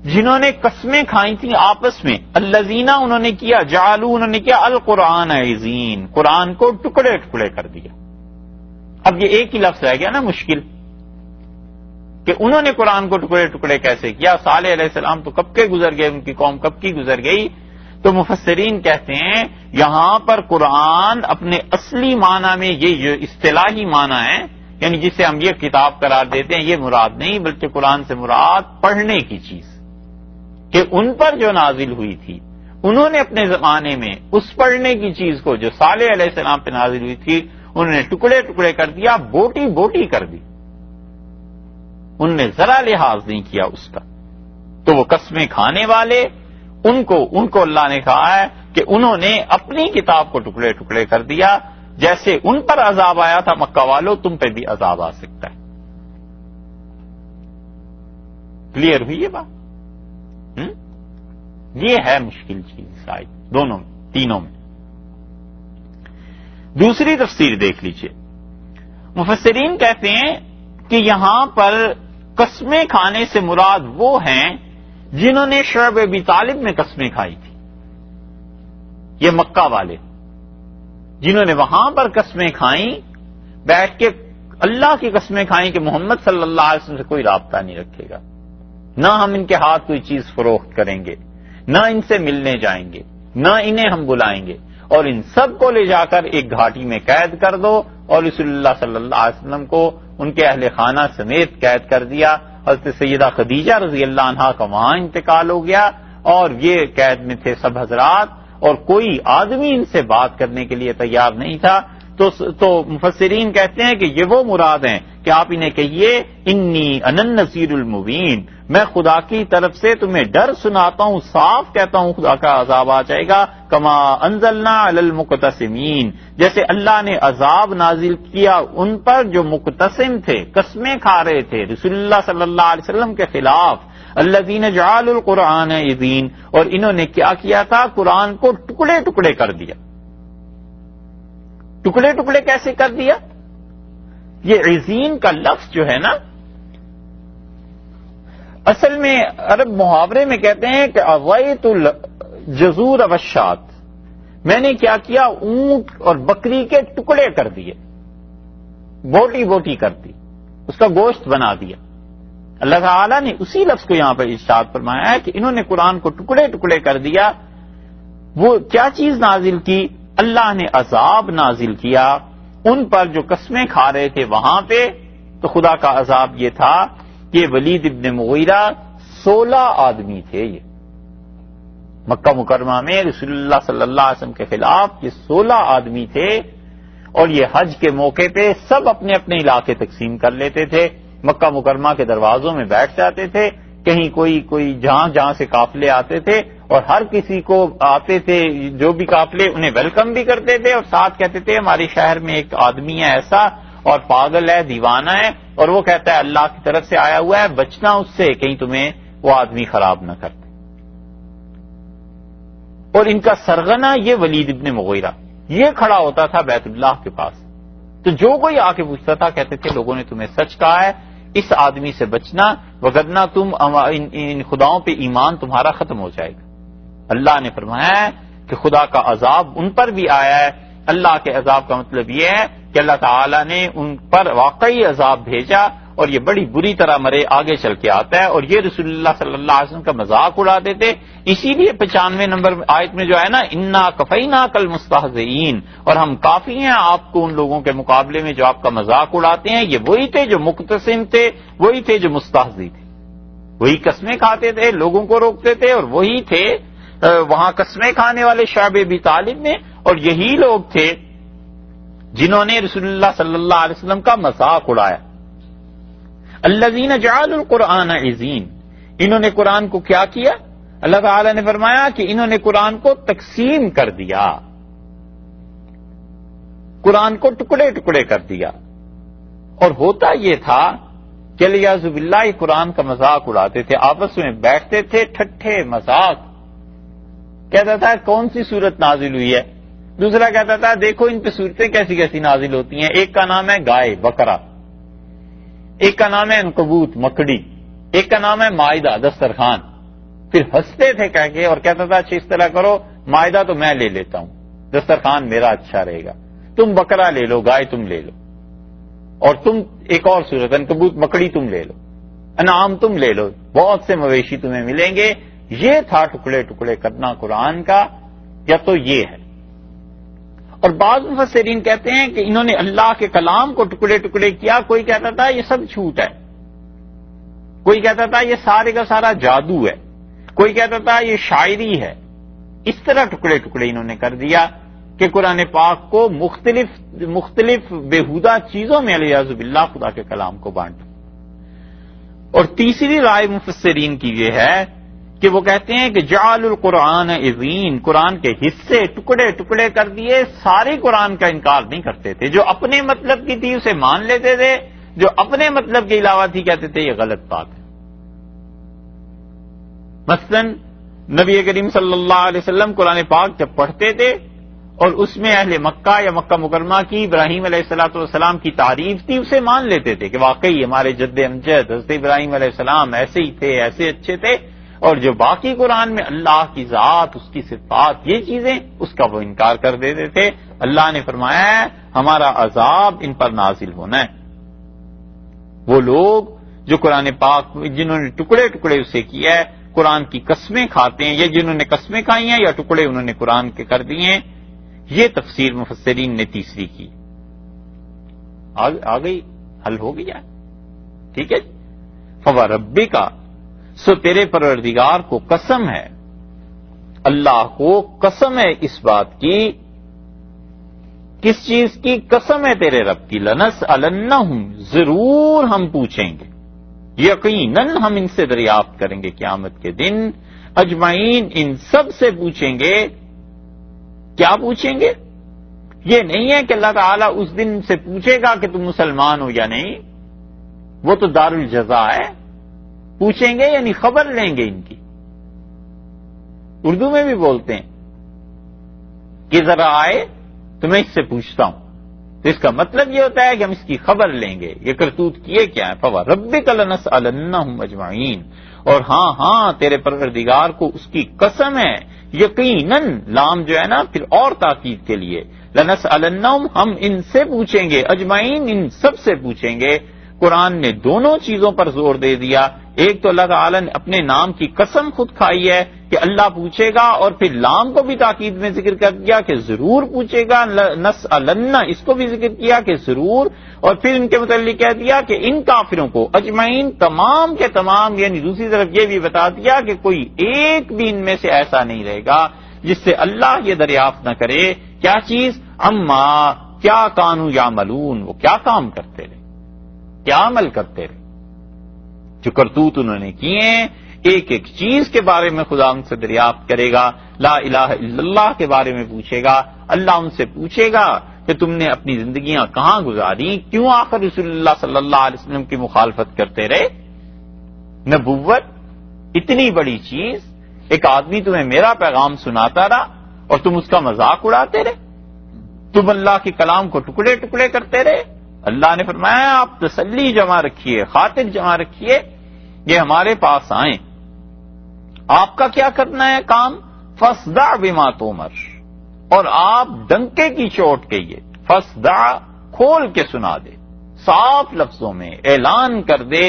جنہوں نے قسمیں کھائی تھیں آپس میں، الذین، انہوں نے کیا، جعلوا، انہوں نے کیا، القرآن عظیم، قرآن کو ٹکڑے ٹکڑے کر دیا۔ اب یہ ایک ہی لفظ رہ گیا نا مشکل، کہ انہوں نے قرآن کو ٹکڑے ٹکڑے کیسے کیا؟ صالح علیہ السلام تو کب کے گزر گئے، ان کی قوم کب کی گزر گئی؟ تو مفسرین کہتے ہیں یہاں پر قرآن اپنے اصلی معنی میں، یہ جو اصطلاحی معنی ہے، یعنی جسے ہم یہ کتاب قرار دیتے ہیں، یہ مراد نہیں، بلکہ قرآن سے مراد پڑھنے کی چیز، کہ ان پر جو نازل ہوئی تھی انہوں نے اپنے زمانے میں اس پڑھنے کی چیز کو جو صالح علیہ السلام پہ نازل ہوئی تھی انہوں نے ٹکڑے ٹکڑے کر دیا، بوٹی بوٹی کر دی، انہوں نے ذرا لحاظ نہیں کیا اس کا۔ تو وہ قسمیں کھانے والے ان کو اللہ نے کہا ہے کہ انہوں نے اپنی کتاب کو ٹکڑے ٹکڑے کر دیا، جیسے ان پر عذاب آیا تھا مکہ والوں، تم پہ بھی عذاب آ سکتا ہے۔ کلیئر ہوئی یہ بات؟ یہ ہے مشکل چیز شاید دونوں میں، تینوں میں۔ دوسری تفسیر دیکھ لیجئے، مفسرین کہتے ہیں کہ یہاں پر قسمیں کھانے سے مراد وہ ہیں جنہوں نے شعب ابی طالب میں قسمیں کھائی تھی، یہ مکہ والے جنہوں نے وہاں پر قسمیں کھائیں، بیٹھ کے اللہ کی قسمیں کھائیں کہ محمد صلی اللہ علیہ وسلم سے کوئی رابطہ نہیں رکھے گا، نہ ہم ان کے ہاتھ کوئی چیز فروخت کریں گے، نہ ان سے ملنے جائیں گے، نہ انہیں ہم بلائیں گے، اور ان سب کو لے جا کر ایک گھاٹی میں قید کر دو، اور رسول اللہ صلی اللہ علیہ وسلم کو ان کے اہل خانہ سمیت قید کر دیا۔ حضرت سیدہ خدیجہ رضی اللہ عنہا کا وہاں انتقال ہو گیا، اور یہ قید میں تھے سب حضرات، اور کوئی آدمی ان سے بات کرنے کے لیے تیار نہیں تھا۔ تو مفسرین کہتے ہیں کہ یہ وہ مراد ہیں کہ آپ انہیں کہیے انی انا النذیر المبین، میں خدا کی طرف سے تمہیں ڈر سناتا ہوں، صاف کہتا ہوں خدا کا عذاب آ جائے گا، کما انزلنا علی المقتسمین، جیسے اللہ نے عذاب نازل کیا ان پر جو مقتسم تھے، قسمیں کھا رہے تھے رسول اللہ صلی اللہ علیہ وسلم کے خلاف، الذین جعلوا القرآن عضین، اور انہوں نے کیا کیا تھا؟ قرآن کو ٹکڑے ٹکڑے کر دیا۔ ٹکڑے ٹکڑے کیسے کر دیا؟ یہ عظیم کا لفظ جو ہے نا، اصل میں عرب محاورے میں کہتے ہیں کہ اغویت الجزور والشات، میں نے کیا کیا؟ اونٹ اور بکری کے ٹکڑے کر دیے، بوٹی بوٹی کر دی، اس کا گوشت بنا دیا۔ اللہ تعالیٰ نے اسی لفظ کو یہاں پر ارشاد فرمایا ہے کہ انہوں نے قرآن کو ٹکڑے ٹکڑے کر دیا۔ وہ کیا چیز نازل کی؟ اللہ نے عذاب نازل کیا ان پر جو قسمیں کھا رہے تھے وہاں پہ۔ تو خدا کا عذاب یہ تھا کہ ولید ابن مغیرہ 16 آدمی تھے، یہ مکہ مکرمہ میں رسول اللہ صلی اللہ علیہ وسلم کے خلاف یہ 16 آدمی تھے، اور یہ حج کے موقع پہ سب اپنے اپنے علاقے تقسیم کر لیتے تھے، مکہ مکرمہ کے دروازوں میں بیٹھ جاتے تھے، کہیں کوئی جہاں سے قافلے آتے تھے، اور ہر کسی کو آتے تھے جو بھی قافلے انہیں ویلکم بھی کرتے تھے، اور ساتھ کہتے تھے ہمارے شہر میں ایک آدمی ہے ایسا، اور پاگل ہے، دیوانہ ہے، اور وہ کہتا ہے اللہ کی طرف سے آیا ہوا ہے، بچنا اس سے کہیں تمہیں وہ آدمی خراب نہ کرتے۔ اور ان کا سرغنہ یہ ولید ابن مغیرہ، یہ کھڑا ہوتا تھا بیت اللہ کے پاس، تو جو کوئی آ کے پوچھتا تھا کہتے تھے لوگوں نے تمہیں سچ کہا ہے، اس آدمی سے بچنا، وگرنہ تم ان خداؤں پہ ایمان تمہارا ختم ہو جائے گا۔ اللہ نے فرمایا کہ خدا کا عذاب ان پر بھی آیا ہے۔ اللہ کے عذاب کا مطلب یہ ہے کہ اللہ تعالیٰ نے ان پر واقعی عذاب بھیجا، اور یہ بڑی بری طرح مرے، آگے چل کے آتا ہے۔ اور یہ رسول اللہ صلی اللہ علیہ وسلم کا مذاق اڑاتے تھے، اسی لیے 95 نمبر آیت میں جو ہے نا، انا کفینا کل مستہزئین، اور ہم کافی ہیں آپ کو ان لوگوں کے مقابلے میں جو آپ کا مذاق اڑاتے ہیں۔ یہ وہی تھے جو مقتسم تھے، وہی تھے جو مستہزئ تھے، وہی قسمیں کھاتے تھے، لوگوں کو روکتے تھے، اور وہی تھے وہاں قسمیں کھانے والے شعب ابی طالب میں، اور یہی لوگ تھے جنہوں نے رسول اللہ صلی اللہ علیہ وسلم کا مذاق اڑایا۔ الذین جعلوا القرآن عضین، انہوں نے قرآن کو کیا کیا؟ اللہ تعالی نے فرمایا کہ انہوں نے قرآن کو تقسیم کر دیا، قرآن کو ٹکڑے ٹکڑے کر دیا۔ اور ہوتا یہ تھا کہ الیاذ باللہ قرآن کا مذاق اڑاتے تھے، آپس میں بیٹھتے تھے، ٹھٹھے مذاق، کہتا تھا کون سی صورت نازل ہوئی ہے، دوسرا کہتا تھا دیکھو ان پہ صورتیں کیسی کیسی نازل ہوتی ہیں، ایک کا نام ہے گائے بکرا، ایک کا نام ہے عنکبوت مکڑی، ایک کا نام ہے مائدہ دسترخوان۔ پھر ہنستے تھے کہہ کے اور کہتا تھا اچھا اس طرح کرو، مائدہ تو میں لے لیتا ہوں، دسترخوان میرا اچھا رہے گا، تم بکرا لے لو، گائے تم لے لو، اور تم ایک اور صورت عنکبوت مکڑی تم لے لو، انعام تم لے لو، بہت سے مویشی تمہیں ملیں گے۔ یہ تھا ٹکڑے ٹکڑے کرنا قرآن کا، یا تو یہ ہے۔ اور بعض مفسرین کہتے ہیں کہ انہوں نے اللہ کے کلام کو ٹکڑے ٹکڑے کیا، کوئی کہتا تھا یہ سب جھوٹ ہے، کوئی کہتا تھا یہ سارے کا سارا جادو ہے، کوئی کہتا تھا یہ شاعری ہے۔ اس طرح ٹکڑے ٹکڑے انہوں نے کر دیا کہ قرآن پاک کو مختلف بےہودہ چیزوں میں الیاذ باللہ خدا کے کلام کو بانٹا۔ اور تیسری رائے مفسرین کی یہ ہے کہ وہ کہتے ہیں کہ جعل القرآن عضین، قرآن کے حصے ٹکڑے ٹکڑے کر دیے، سارے قرآن کا انکار نہیں کرتے تھے، جو اپنے مطلب کی تھی اسے مان لیتے تھے، جو اپنے مطلب کے علاوہ تھی کہتے تھے یہ غلط بات ہے۔ مثلا نبی کریم صلی اللہ علیہ وسلم قرآن پاک جب پڑھتے تھے اور اس میں اہل مکہ یا مکہ مکرمہ کی ابراہیم علیہ السلام کی تعریف تھی، اسے مان لیتے تھے کہ واقعی ہمارے جد امجد حضرت ابراہیم علیہ السلام ایسے ہی تھے، ایسے اچھے تھے، اور جو باقی قرآن میں اللہ کی ذات، اس کی صفات، یہ چیزیں اس کا وہ انکار کر دیتے تھے۔ اللہ نے فرمایا ہے ہمارا عذاب ان پر نازل ہونا ہے۔ وہ لوگ جو قرآن پاک جنہوں نے ٹکڑے ٹکڑے اسے کیا ہے، قرآن کی قسمیں کھاتے ہیں، یا جنہوں نے قسمیں کھائی ہیں یا ٹکڑے انہوں نے قرآن کے کر دیے ہیں، یہ تفسیر مفسرین نے تیسری کی۔ آ گئی، حل ہو گیا، ٹھیک ہے۔ فوربک، سو تیرے پروردگار کو قسم ہے، اللہ کو قسم ہے اس بات کی، کس چیز کی قسم ہے تیرے رب کی، لنسألنہم، ضرور ہم پوچھیں گے، یقیناً ہم ان سے دریافت کریں گے قیامت کے دن، اجمعین، ان سب سے پوچھیں گے۔ کیا پوچھیں گے؟ یہ نہیں ہے کہ اللہ تعالیٰ اس دن سے پوچھے گا کہ تم مسلمان ہو یا نہیں، وہ تو دار الجزا ہے، پوچھیں گے یعنی خبر لیں گے ان کی۔ اردو میں بھی بولتے ہیں کہ ذرا آئے تو میں اس سے پوچھتا ہوں، تو اس کا مطلب یہ ہوتا ہے کہ ہم اس کی خبر لیں گے، یہ کرتوت کیے کیا ہے۔ فوربک لنسألنہم اجمعین، اور ہاں تیرے پروردگار کو اس کی قسم ہے، یقیناً، لام جو ہے نا پھر اور تاکید کے لیے، لنسألنہم، ہم ان سے پوچھیں گے، اجمعین، ان سب سے پوچھیں گے۔ قرآن نے دونوں چیزوں پر زور دے دیا، ایک تو اللہ تعالیٰ نے اپنے نام کی قسم خود کھائی ہے کہ اللہ پوچھے گا، اور پھر لام کو بھی تاکید میں ذکر کر دیا کہ ضرور پوچھے گا، نسألن، اس کو بھی ذکر کیا کہ ضرور، اور پھر ان کے متعلق کہہ دیا کہ ان کافروں کو، اجمعین، تمام کے تمام، یعنی دوسری طرف یہ بھی بتا دیا کہ کوئی ایک بھی ان میں سے ایسا نہیں رہے گا جس سے اللہ یہ دریافت نہ کرے، کیا چیز، اما، کیا کانوا یعملون، وہ کیا کام کرتے رہے، کیا عمل کرتے رہے، جو کرتوت انہوں نے کیے، ایک ایک چیز کے بارے میں خدا ان سے دریافت کرے گا، لا الہ الا اللہ کے بارے میں پوچھے گا، اللہ ان سے پوچھے گا کہ تم نے اپنی زندگیاں کہاں گزاری، کیوں آخر رسول اللہ صلی اللہ علیہ وسلم کی مخالفت کرتے رہے؟ نبوت اتنی بڑی چیز، ایک آدمی تمہیں میرا پیغام سناتا رہا اور تم اس کا مذاق اڑاتے رہے، تم اللہ کے کلام کو ٹکڑے ٹکڑے کرتے رہے۔ اللہ نے فرمایا آپ تسلی جمع رکھیے، خاطر جمع رکھیے، یہ ہمارے پاس آئیں، آپ کا کیا کرنا ہے کام؟ فَاصْدَعْ بِمَا تُؤْمَرُ، اور آپ ڈنکے کی چوٹ کہیے، فَاصْدَعْ کھول کے سنا دے، صاف لفظوں میں اعلان کر دے،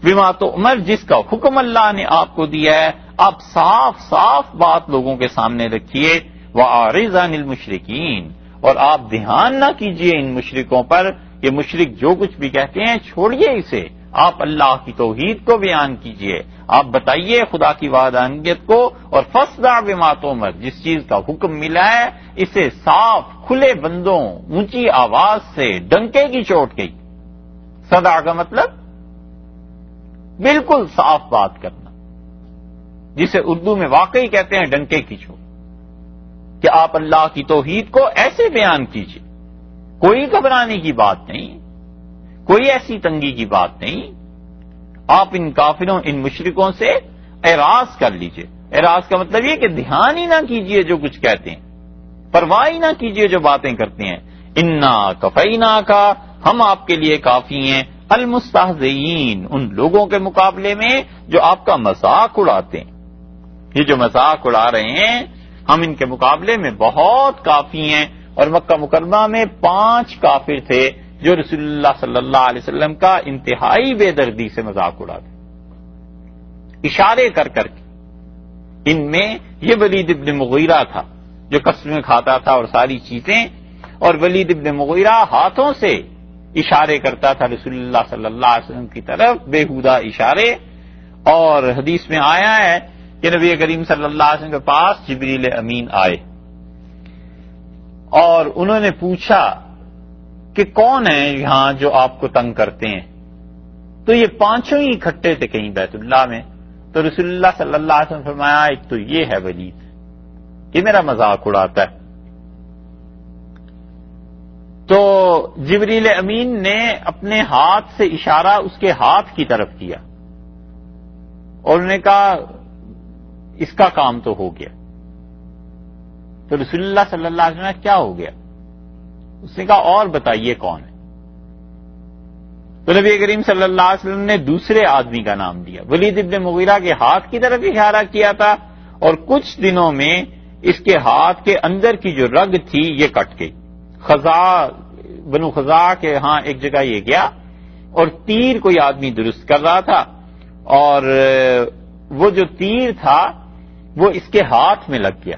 بِمَا تُؤْمَرُ جس کا حکم اللہ نے آپ کو دیا ہے، آپ صاف صاف بات لوگوں کے سامنے رکھیے، وَأَعْرِضْ عَنِ الْمُشْرِكِينَ، اور آپ دھیان نہ کیجئے ان مشرکوں پر، یہ مشرک جو کچھ بھی کہتے ہیں چھوڑیے اسے، آپ اللہ کی توحید کو بیان کیجئے، آپ بتائیے خدا کی وحدانیت کو، اور فَاصْدَعْ بِمَا تُؤْمَرُ جس چیز کا حکم ملا ہے اسے صاف کھلے بندوں اونچی آواز سے ڈنکے کی چوٹ گئی۔ صدع کا مطلب بالکل صاف بات کرنا، جسے اردو میں واقعی کہتے ہیں ڈنکے کی چوٹ، کہ آپ اللہ کی توحید کو ایسے بیان کیجئے، کوئی گھبرانے کی بات نہیں، کوئی ایسی تنگی کی بات نہیں، آپ ان کافروں ان مشرکوں سے اعراض کر لیجئے۔ اعراض کا مطلب یہ کہ دھیان ہی نہ کیجئے جو کچھ کہتے ہیں، پرواہ ہی نہ کیجئے جو باتیں کرتے ہیں۔ انا کفینا کا، ہم آپ کے لیے کافی ہیں، المستہزئین ان لوگوں کے مقابلے میں جو آپ کا مذاق اڑاتے ہیں، یہ جو مذاق اڑا رہے ہیں ہم ان کے مقابلے میں بہت کافی ہیں۔ اور مکہ مکرمہ میں 5 کافر تھے جو رسول اللہ صلی اللہ علیہ وسلم کا انتہائی بے دردی سے مذاق اڑاتے، اشارے کر کر کے۔ ان میں یہ ولید ابن مغیرہ تھا جو قسمیں کھاتا تھا اور ساری چیزیں، اور ولید ابن مغیرہ ہاتھوں سے اشارے کرتا تھا رسول اللہ صلی اللہ علیہ وسلم کی طرف، بےہودہ اشارے۔ اور حدیث میں آیا ہے کہ نبی کریم صلی اللہ علیہ وسلم کے پاس جبریل امین آئے اور انہوں نے پوچھا کہ کون ہے یہاں جو آپ کو تنگ کرتے ہیں؟ تو یہ 5 ہی اکٹھے تھے کہیں بیت اللہ میں، تو رسول اللہ صلی اللہ علیہ وسلم فرمایا ایک تو یہ ہے ولید، یہ میرا مذاق اڑاتا ہے۔ تو جبریل امین نے اپنے ہاتھ سے اشارہ اس کے ہاتھ کی طرف کیا اور انہوں نے کہا اس کا کام تو ہو گیا۔ تو رسول اللہ صلی اللہ علیہ وسلم کیا ہو گیا؟ اس نے کہا اور بتائیے کون ہے؟ تو نبی کریم صلی اللہ علیہ وسلم نے دوسرے آدمی کا نام دیا، ولید ابن مغیرہ کے ہاتھ کی طرف اشارہ کیا تھا، اور کچھ دنوں میں اس کے ہاتھ کے اندر کی جو رگ تھی یہ کٹ گئی۔ بنو خزاع کے ہاں ایک جگہ یہ گیا اور تیر کوئی آدمی درست کر رہا تھا، اور وہ جو تیر تھا وہ اس کے ہاتھ میں لگ گیا،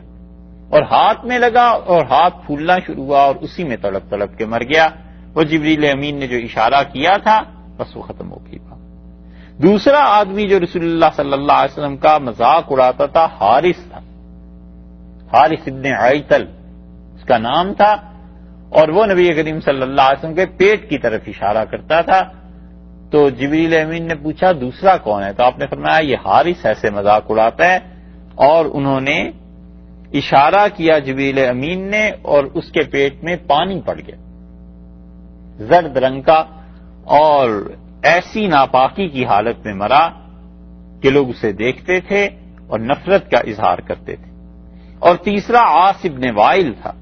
اور ہاتھ میں لگا اور ہاتھ پھولنا شروع ہوا اور اسی میں تڑپ تڑپ کے مر گیا۔ وہ جبریل امین نے جو اشارہ کیا تھا بس وہ ختم ہو گئی بات۔ دوسرا آدمی جو رسول اللہ صلی اللہ علیہ وسلم کا مذاق اڑاتا تھا حارث تھا، حارث ابن عیطل اس کا نام تھا، اور وہ نبی کریم صلی اللہ علیہ وسلم کے پیٹ کی طرف اشارہ کرتا تھا۔ تو جبریل امین نے پوچھا دوسرا کون ہے؟ تو آپ نے فرمایا یہ حارث ایسے مذاق اڑاتا ہے، اور انہوں نے اشارہ کیا جبریل امین نے اور اس کے پیٹ میں پانی پڑ گیا زرد رنگ کا، اور ایسی ناپاکی کی حالت میں مرا کہ لوگ اسے دیکھتے تھے اور نفرت کا اظہار کرتے تھے۔ اور تیسرا عاص ابن وائل تھا،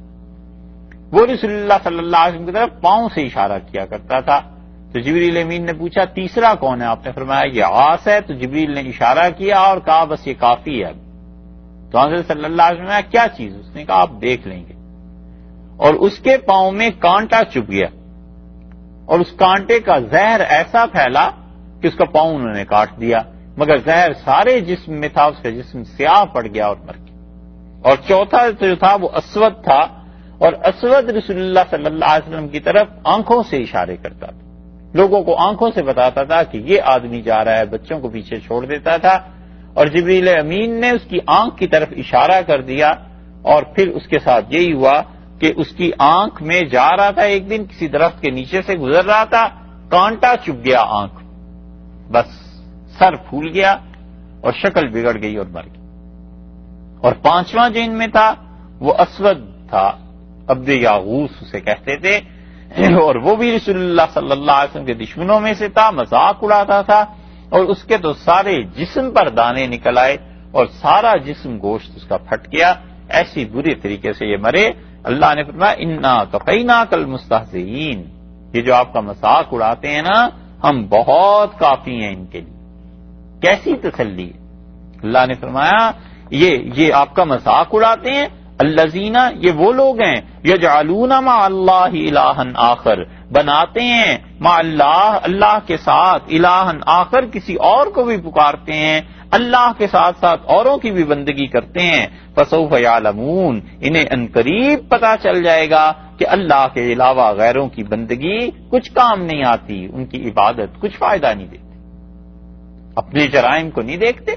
وہ رسول اللہ صلی اللہ علیہ وسلم کی طرف پاؤں سے اشارہ کیا کرتا تھا۔ تو جبریل امین نے پوچھا تیسرا کون ہے؟ آپ نے فرمایا یہ عاص ہے۔ تو جبریل نے اشارہ کیا اور کہا بس یہ کافی ہے۔ تو حضرت صلی اللہ علیہ وسلم نے کیا چیز؟ اس نے کہا آپ دیکھ لیں گے۔ اور اس کے پاؤں میں کانٹا چبھ گیا، اور اس کانٹے کا زہر ایسا پھیلا کہ اس کا پاؤں انہوں نے کاٹ دیا، مگر زہر سارے جسم میں تھا، اس کا جسم سیاہ پڑ گیا اور مر گیا۔ اور چوتھا جو تھا وہ اسود تھا، اور اسود رسول اللہ صلی اللہ علیہ وسلم کی طرف آنکھوں سے اشارے کرتا تھا، لوگوں کو آنکھوں سے بتاتا تھا کہ یہ آدمی جا رہا ہے، بچوں کو پیچھے چھوڑ دیتا تھا۔ اور جبریل امین نے اس کی آنکھ کی طرف اشارہ کر دیا، اور پھر اس کے ساتھ یہی ہوا کہ اس کی آنکھ میں جا رہا تھا، ایک دن کسی درخت کے نیچے سے گزر رہا تھا، کانٹا چبھ گیا آنکھ، بس سر پھول گیا اور شکل بگڑ گئی اور مر گئی۔ اور 5واں جو ان میں تھا وہ اسود تھا، عبد یاغوس اسے کہتے تھے، اور وہ بھی رسول اللہ صلی اللہ علیہ وسلم کے دشمنوں میں سے تھا، مذاق اڑاتا تھا، اور اس کے تو سارے جسم پر دانے نکل آئے اور سارا جسم گوشت اس کا پھٹ گیا، ایسی بری طریقے سے یہ مرے۔ اللہ نے فرمایا انا کفیناک المستہزئین، یہ جو آپ کا مذاق اڑاتے ہیں نا، ہم بہت کافی ہیں ان کے لیے۔ کیسی تسلی ہے؟ اللہ نے فرمایا یہ آپ کا مذاق اڑاتے ہیں، الذین، یہ وہ لوگ ہیں یجعلون مع اللہ الہا آخر، بناتے ہیں مع اللہ کے ساتھ الہا آخر، کسی اور کو بھی پکارتے ہیں، اللہ کے ساتھ ساتھ اوروں کی بھی بندگی کرتے ہیں۔ فسوف یعلمون، انہیں عنقریب پتہ چل جائے گا کہ اللہ کے علاوہ غیروں کی بندگی کچھ کام نہیں آتی، ان کی عبادت کچھ فائدہ نہیں دیتی۔ اپنے جرائم کو نہیں دیکھتے؟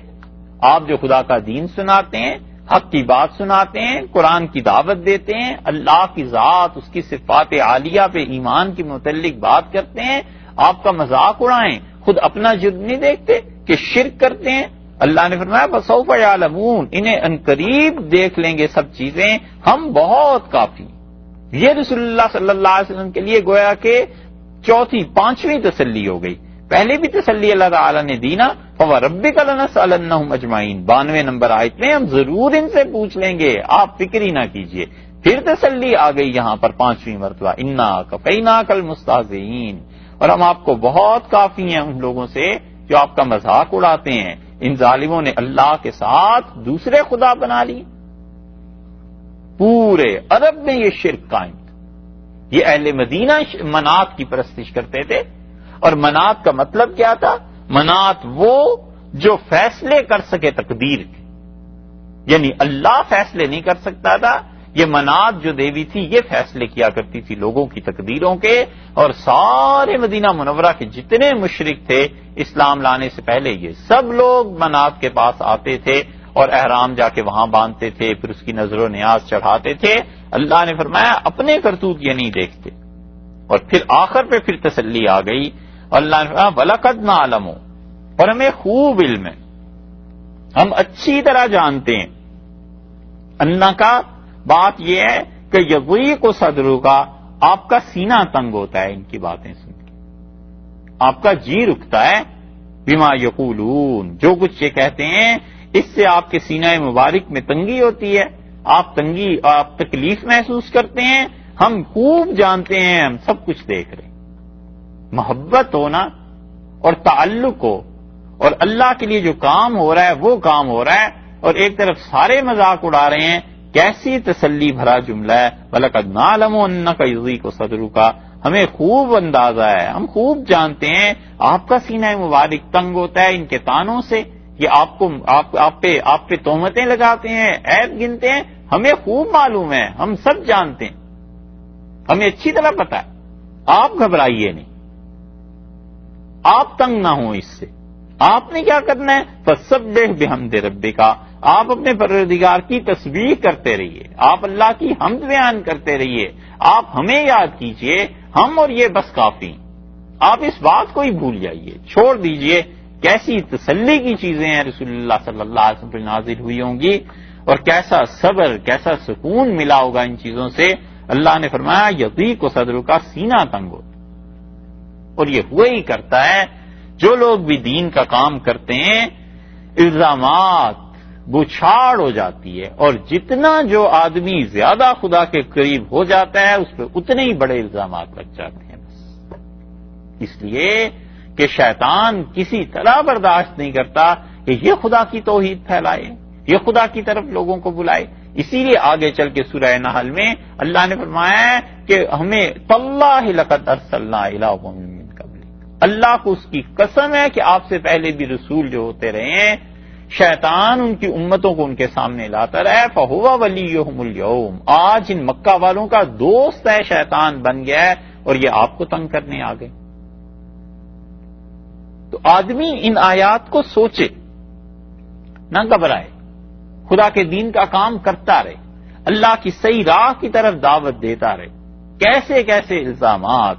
آپ جو خدا کا دین سناتے ہیں، حق کی بات سناتے ہیں، قرآن کی دعوت دیتے ہیں، اللہ کی ذات، اس کی صفات عالیہ پہ ایمان کے متعلق بات کرتے ہیں، آپ کا مذاق اڑائیں، خود اپنا جرم نہیں دیکھتے کہ شرک کرتے ہیں؟ اللہ نے فرمایا فسوف یعلمون، انہیں عنقریب دیکھ لیں گے سب چیزیں، ہم بہت کافی۔ یہ رسول اللہ صلی اللہ علیہ وسلم کے لیے گویا کہ چوتھی پانچویں تسلی ہو گئی۔ پہلے بھی تسلی اللہ تعالیٰ نے دینا، فوربک لنسألنہم اجمعین، 92 نمبر آیت میں ہم ضرور ان سے پوچھ لیں گے، آپ فکر ہی نہ کیجئے۔ پھر تسلی آ گئی یہاں پر پانچویں مرتبہ، انا کفیناک المستہزئین، اور ہم آپ کو بہت کافی ہیں ان لوگوں سے جو آپ کا مذاق اڑاتے ہیں۔ ان ظالموں نے اللہ کے ساتھ دوسرے خدا بنا لی۔ پورے عرب میں یہ شرک قائم تھا۔ یہ اہل مدینہ منات کی پرستش کرتے تھے، اور منات کا مطلب کیا تھا؟ منات وہ جو فیصلے کر سکے تقدیر کے، یعنی اللہ فیصلے نہیں کر سکتا تھا، یہ منات جو دیوی تھی یہ فیصلے کیا کرتی تھی لوگوں کی تقدیروں کے، اور سارے مدینہ منورہ کے جتنے مشرک تھے اسلام لانے سے پہلے یہ سب لوگ منات کے پاس آتے تھے اور احرام جا کے وہاں باندھتے تھے، پھر اس کی نظر و نیاز چڑھاتے تھے۔ اللہ نے فرمایا اپنے کرتوت یہ نہیں دیکھتے۔ اور پھر آخر پہ پھر تسلی آ گئی، اللہ نے فرمایا وَلَقَدْ نَعْلَمُ، اور ہمیں خوب علم ہے، ہم اچھی طرح جانتے ہیں، انا کا بات یہ ہے کہ یضیق صدرک، آپ کا سینہ تنگ ہوتا ہے ان کی باتیں سن کے، آپ کا جی رکتا ہے، بما یقولون، جو کچھ یہ کہتے ہیں اس سے آپ کے سینہ مبارک میں تنگی ہوتی ہے، آپ تکلیف محسوس کرتے ہیں، ہم خوب جانتے ہیں، ہم سب کچھ دیکھ رہے ہیں۔ محبت ہونا اور تعلق ہو اور اللہ کے لیے جو کام ہو رہا ہے وہ کام ہو رہا ہے، اور ایک طرف سارے مذاق اڑا رہے ہیں، کیسی تسلی بھرا جملہ ہے۔ وَلَقَدْ نَعْلَمُ أَنَّكَ يُضِيقُ صَدْرُكَ، ہمیں خوب اندازہ ہے، ہم خوب جانتے ہیں آپ کا سینہ مبارک تنگ ہوتا ہے ان کے تانوں سے، یہ آپ پہ تہمتیں لگاتے ہیں، عیب گنتے ہیں، ہمیں خوب معلوم ہے، ہم سب جانتے ہیں، ہمیں اچھی طرح پتہ ہے، آپ گھبرائیے نہیں، آپ تنگ نہ ہوں اس سے۔ آپ نے کیا کرنا ہے؟ فَسَبِّحْ بِحَمْدِ رَبِّكَ، آپ اپنے پروردگار کی تسبیح کرتے رہیے، آپ اللہ کی حمد بیان کرتے رہیے، آپ ہمیں یاد کیجئے، ہم اور یہ بس کافی، آپ اس بات کو ہی بھول جائیے، چھوڑ دیجئے۔ کیسی تسلی کی چیزیں ہیں رسول اللہ صلی اللہ علیہ وسلم پر نازل ہوئی ہوں گی، اور کیسا صبر، کیسا سکون ملا ہوگا ان چیزوں سے۔ اللہ نے فرمایا یضیق صدرک، سینہ تنگ ہو، اور یہ ہوا ہی کرتا ہے جو لوگ بھی دین کا کام کرتے ہیں، الزامات بچھاڑ ہو جاتی ہے، اور جتنا جو آدمی زیادہ خدا کے قریب ہو جاتا ہے اس پہ اتنے ہی بڑے الزامات لگ جاتے ہیں، بس اس لیے کہ شیطان کسی طرح برداشت نہیں کرتا کہ یہ خدا کی توحید پھیلائے، یہ خدا کی طرف لوگوں کو بلائے۔ اسی لیے آگے چل کے سورہ نحل میں اللہ نے فرمایا ہے کہ ہمیں تاللہ لقد ارسلنا الی امم من قبلک، اللہ کو اس کی قسم ہے کہ آپ سے پہلے بھی رسول جو ہوتے رہے ہیں، شیطان ان کی امتوں کو ان کے سامنے لاتا رہا ہے، فہو ولیہم الیوم، آج ان مکہ والوں کا دوست ہے شیطان بن گیا ہے، اور یہ آپ کو تنگ کرنے آ گئے۔ تو آدمی ان آیات کو سوچے، نہ گھبرائے، خدا کے دین کا کام کرتا رہے، اللہ کی صحیح راہ کی طرف دعوت دیتا رہے۔ کیسے کیسے الزامات،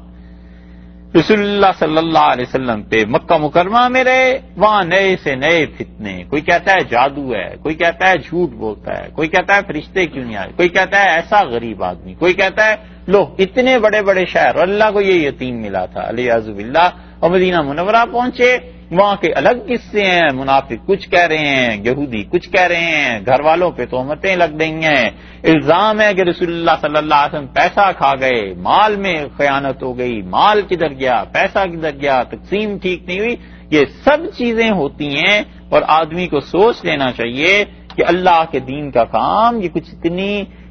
رسول اللہ صلی اللہ علیہ وسلم پہ مکہ مکرمہ میں رہے، وہاں نئے سے نئے فتنے، کوئی کہتا ہے جادو ہے، کوئی کہتا ہے جھوٹ بولتا ہے، کوئی کہتا ہے فرشتے کیوں نہیں آئے، کوئی کہتا ہے ایسا غریب آدمی، کوئی کہتا ہے لو اتنے بڑے بڑے شہر اور اللہ کو یہ یتیم ملا تھا علیہ باللہ، اور مدینہ منورہ پہنچے، وہاں کے الگ قصے ہیں، منافق کچھ کہہ رہے ہیں، یہودی کچھ کہہ رہے ہیں، گھر والوں پہ تہمتیں لگ رہی ہیں، الزام ہے کہ رسول اللہ صلی اللہ علیہ وسلم پیسہ کھا گئے، مال میں خیانت ہو گئی، مال کدھر گیا، پیسہ کدھر گیا، تقسیم ٹھیک نہیں ہوئی، یہ سب چیزیں ہوتی ہیں، اور آدمی کو سوچ لینا چاہیے کہ اللہ کے دین کا کام یہ کچھ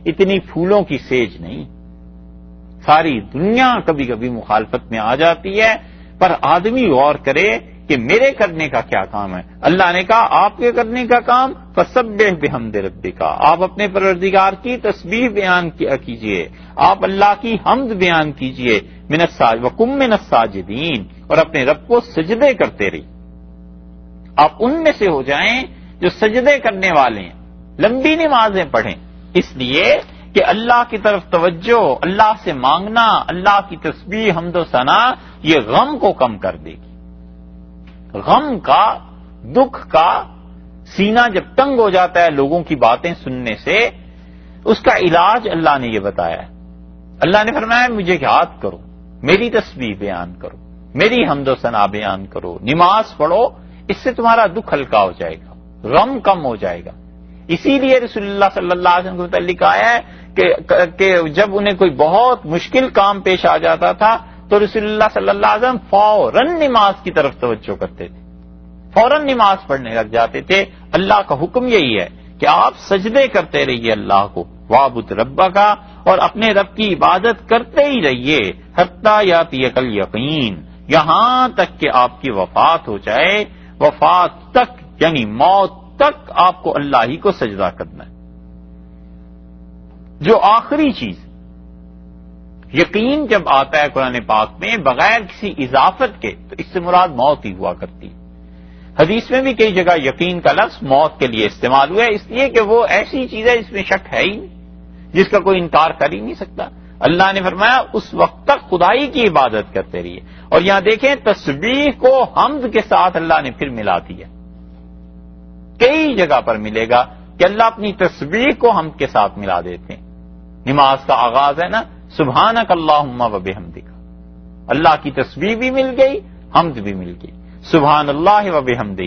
اتنی پھولوں کی سیج نہیں، ساری دنیا کبھی کبھی مخالفت میں آ جاتی ہے، پر آدمی غور کرے کہ میرے کرنے کا کیا کام ہے۔ اللہ نے کہا آپ کے کرنے کا کام فسبح بحمد ربک، آپ اپنے پروردگار کی تسبیح بیان کیجئے، آپ اللہ کی حمد بیان کیجئے، وکم من الساجدین، اور اپنے رب کو سجدے کرتے رہیے، آپ ان میں سے ہو جائیں جو سجدے کرنے والے ہیں، لمبی نمازیں پڑھیں، اس لیے کہ اللہ کی طرف توجہ، اللہ سے مانگنا، اللہ کی تسبیح حمد و ثنا یہ غم کو کم کر دے گی۔ غم کا، دکھ کا سینہ جب تنگ ہو جاتا ہے لوگوں کی باتیں سننے سے، اس کا علاج اللہ نے یہ بتایا ہے۔ اللہ نے فرمایا مجھے یاد کرو، میری تسبیح بیان کرو، میری حمد و ثنا بیان کرو، نماز پڑھو، اس سے تمہارا دکھ ہلکا ہو جائے گا، غم کم ہو جائے گا۔ اسی لیے رسول اللہ صلی اللہ علیہ وسلم کے متعلق آیا ہے کہ جب انہیں کوئی بہت مشکل کام پیش آ جاتا تھا تو رسول اللہ صلی اللہ علیہ وسلم فوراً نماز کی طرف توجہ کرتے تھے، فوراً نماز پڑھنے لگ جاتے تھے۔ اللہ کا حکم یہی ہے کہ آپ سجدے کرتے رہیے اللہ کو، وَاعْبُدْ رَبَّكَ، اور اپنے رب کی عبادت کرتے ہی رہیے، حَتَّىٰ يَأْتِيَكَ الْيَقِينُ، یہاں تک کہ آپ کی وفات ہو جائے، وفات تک یعنی موت تک آپ کو اللہ ہی کو سجدہ کرنا ہے۔ جو آخری چیز یقین جب آتا ہے قرآن پاک میں بغیر کسی اضافت کے، تو اس سے مراد موت ہی ہوا کرتی ہے۔ حدیث میں بھی کئی جگہ یقین کا لفظ موت کے لیے استعمال ہوا ہے، اس لیے کہ وہ ایسی چیز ہے جس میں شک ہے ہی نہیں، جس کا کوئی انکار کر ہی نہیں سکتا۔ اللہ نے فرمایا اس وقت تک خدائی کی عبادت کرتے رہیے، اور یہاں دیکھیں تسبیح کو حمد کے ساتھ اللہ نے پھر ملا دیا، کئی جگہ پر ملے گا کہ اللہ اپنی تسبیح کو حمد کے ساتھ ملا دیتے ہیں۔ نماز کا آغاز ہے نا سبحانک اللہم و بحمدک، اللہ کی تسبیح بھی مل گئی، حمد بھی مل گئی، سبحان اللہ و بحمدہ،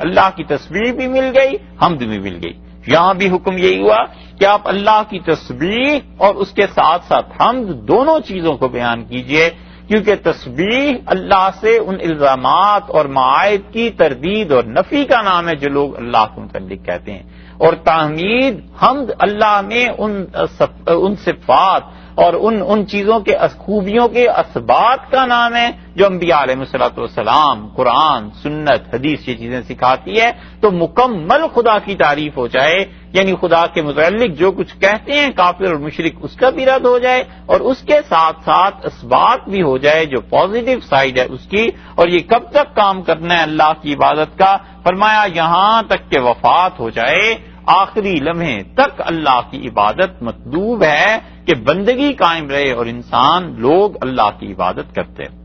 اللہ کی تسبیح بھی مل گئی، حمد بھی مل گئی۔ یہاں بھی حکم یہی ہوا کہ آپ اللہ کی تسبیح اور اس کے ساتھ ساتھ حمد دونوں چیزوں کو بیان کیجئے، کیونکہ تسبیح اللہ سے ان الزامات اور معائب کی تردید اور نفی کا نام ہے جو لوگ اللہ کے متعلق کہتے ہیں، اور تحمید حمد اللہ میں ان صفات اور ان چیزوں کے خوبیوں کے اسبات کا نام ہے جو انبیاء علیہ الصلوۃ والسلام، قرآن، سنت، حدیث یہ چیزیں سکھاتی ہے۔ تو مکمل خدا کی تعریف ہو جائے، یعنی خدا کے متعلق جو کچھ کہتے ہیں کافر اور مشرک اس کا بھی رد ہو جائے، اور اس کے ساتھ ساتھ اسبات بھی ہو جائے جو پازیٹو سائڈ ہے اس کی۔ اور یہ کب تک کام کرنا ہے اللہ کی عبادت کا؟ فرمایا یہاں تک کہ وفات ہو جائے، آخری لمحے تک اللہ کی عبادت مطلوب ہے کہ بندگی قائم رہے اور لوگ اللہ کی عبادت کرتے ہیں۔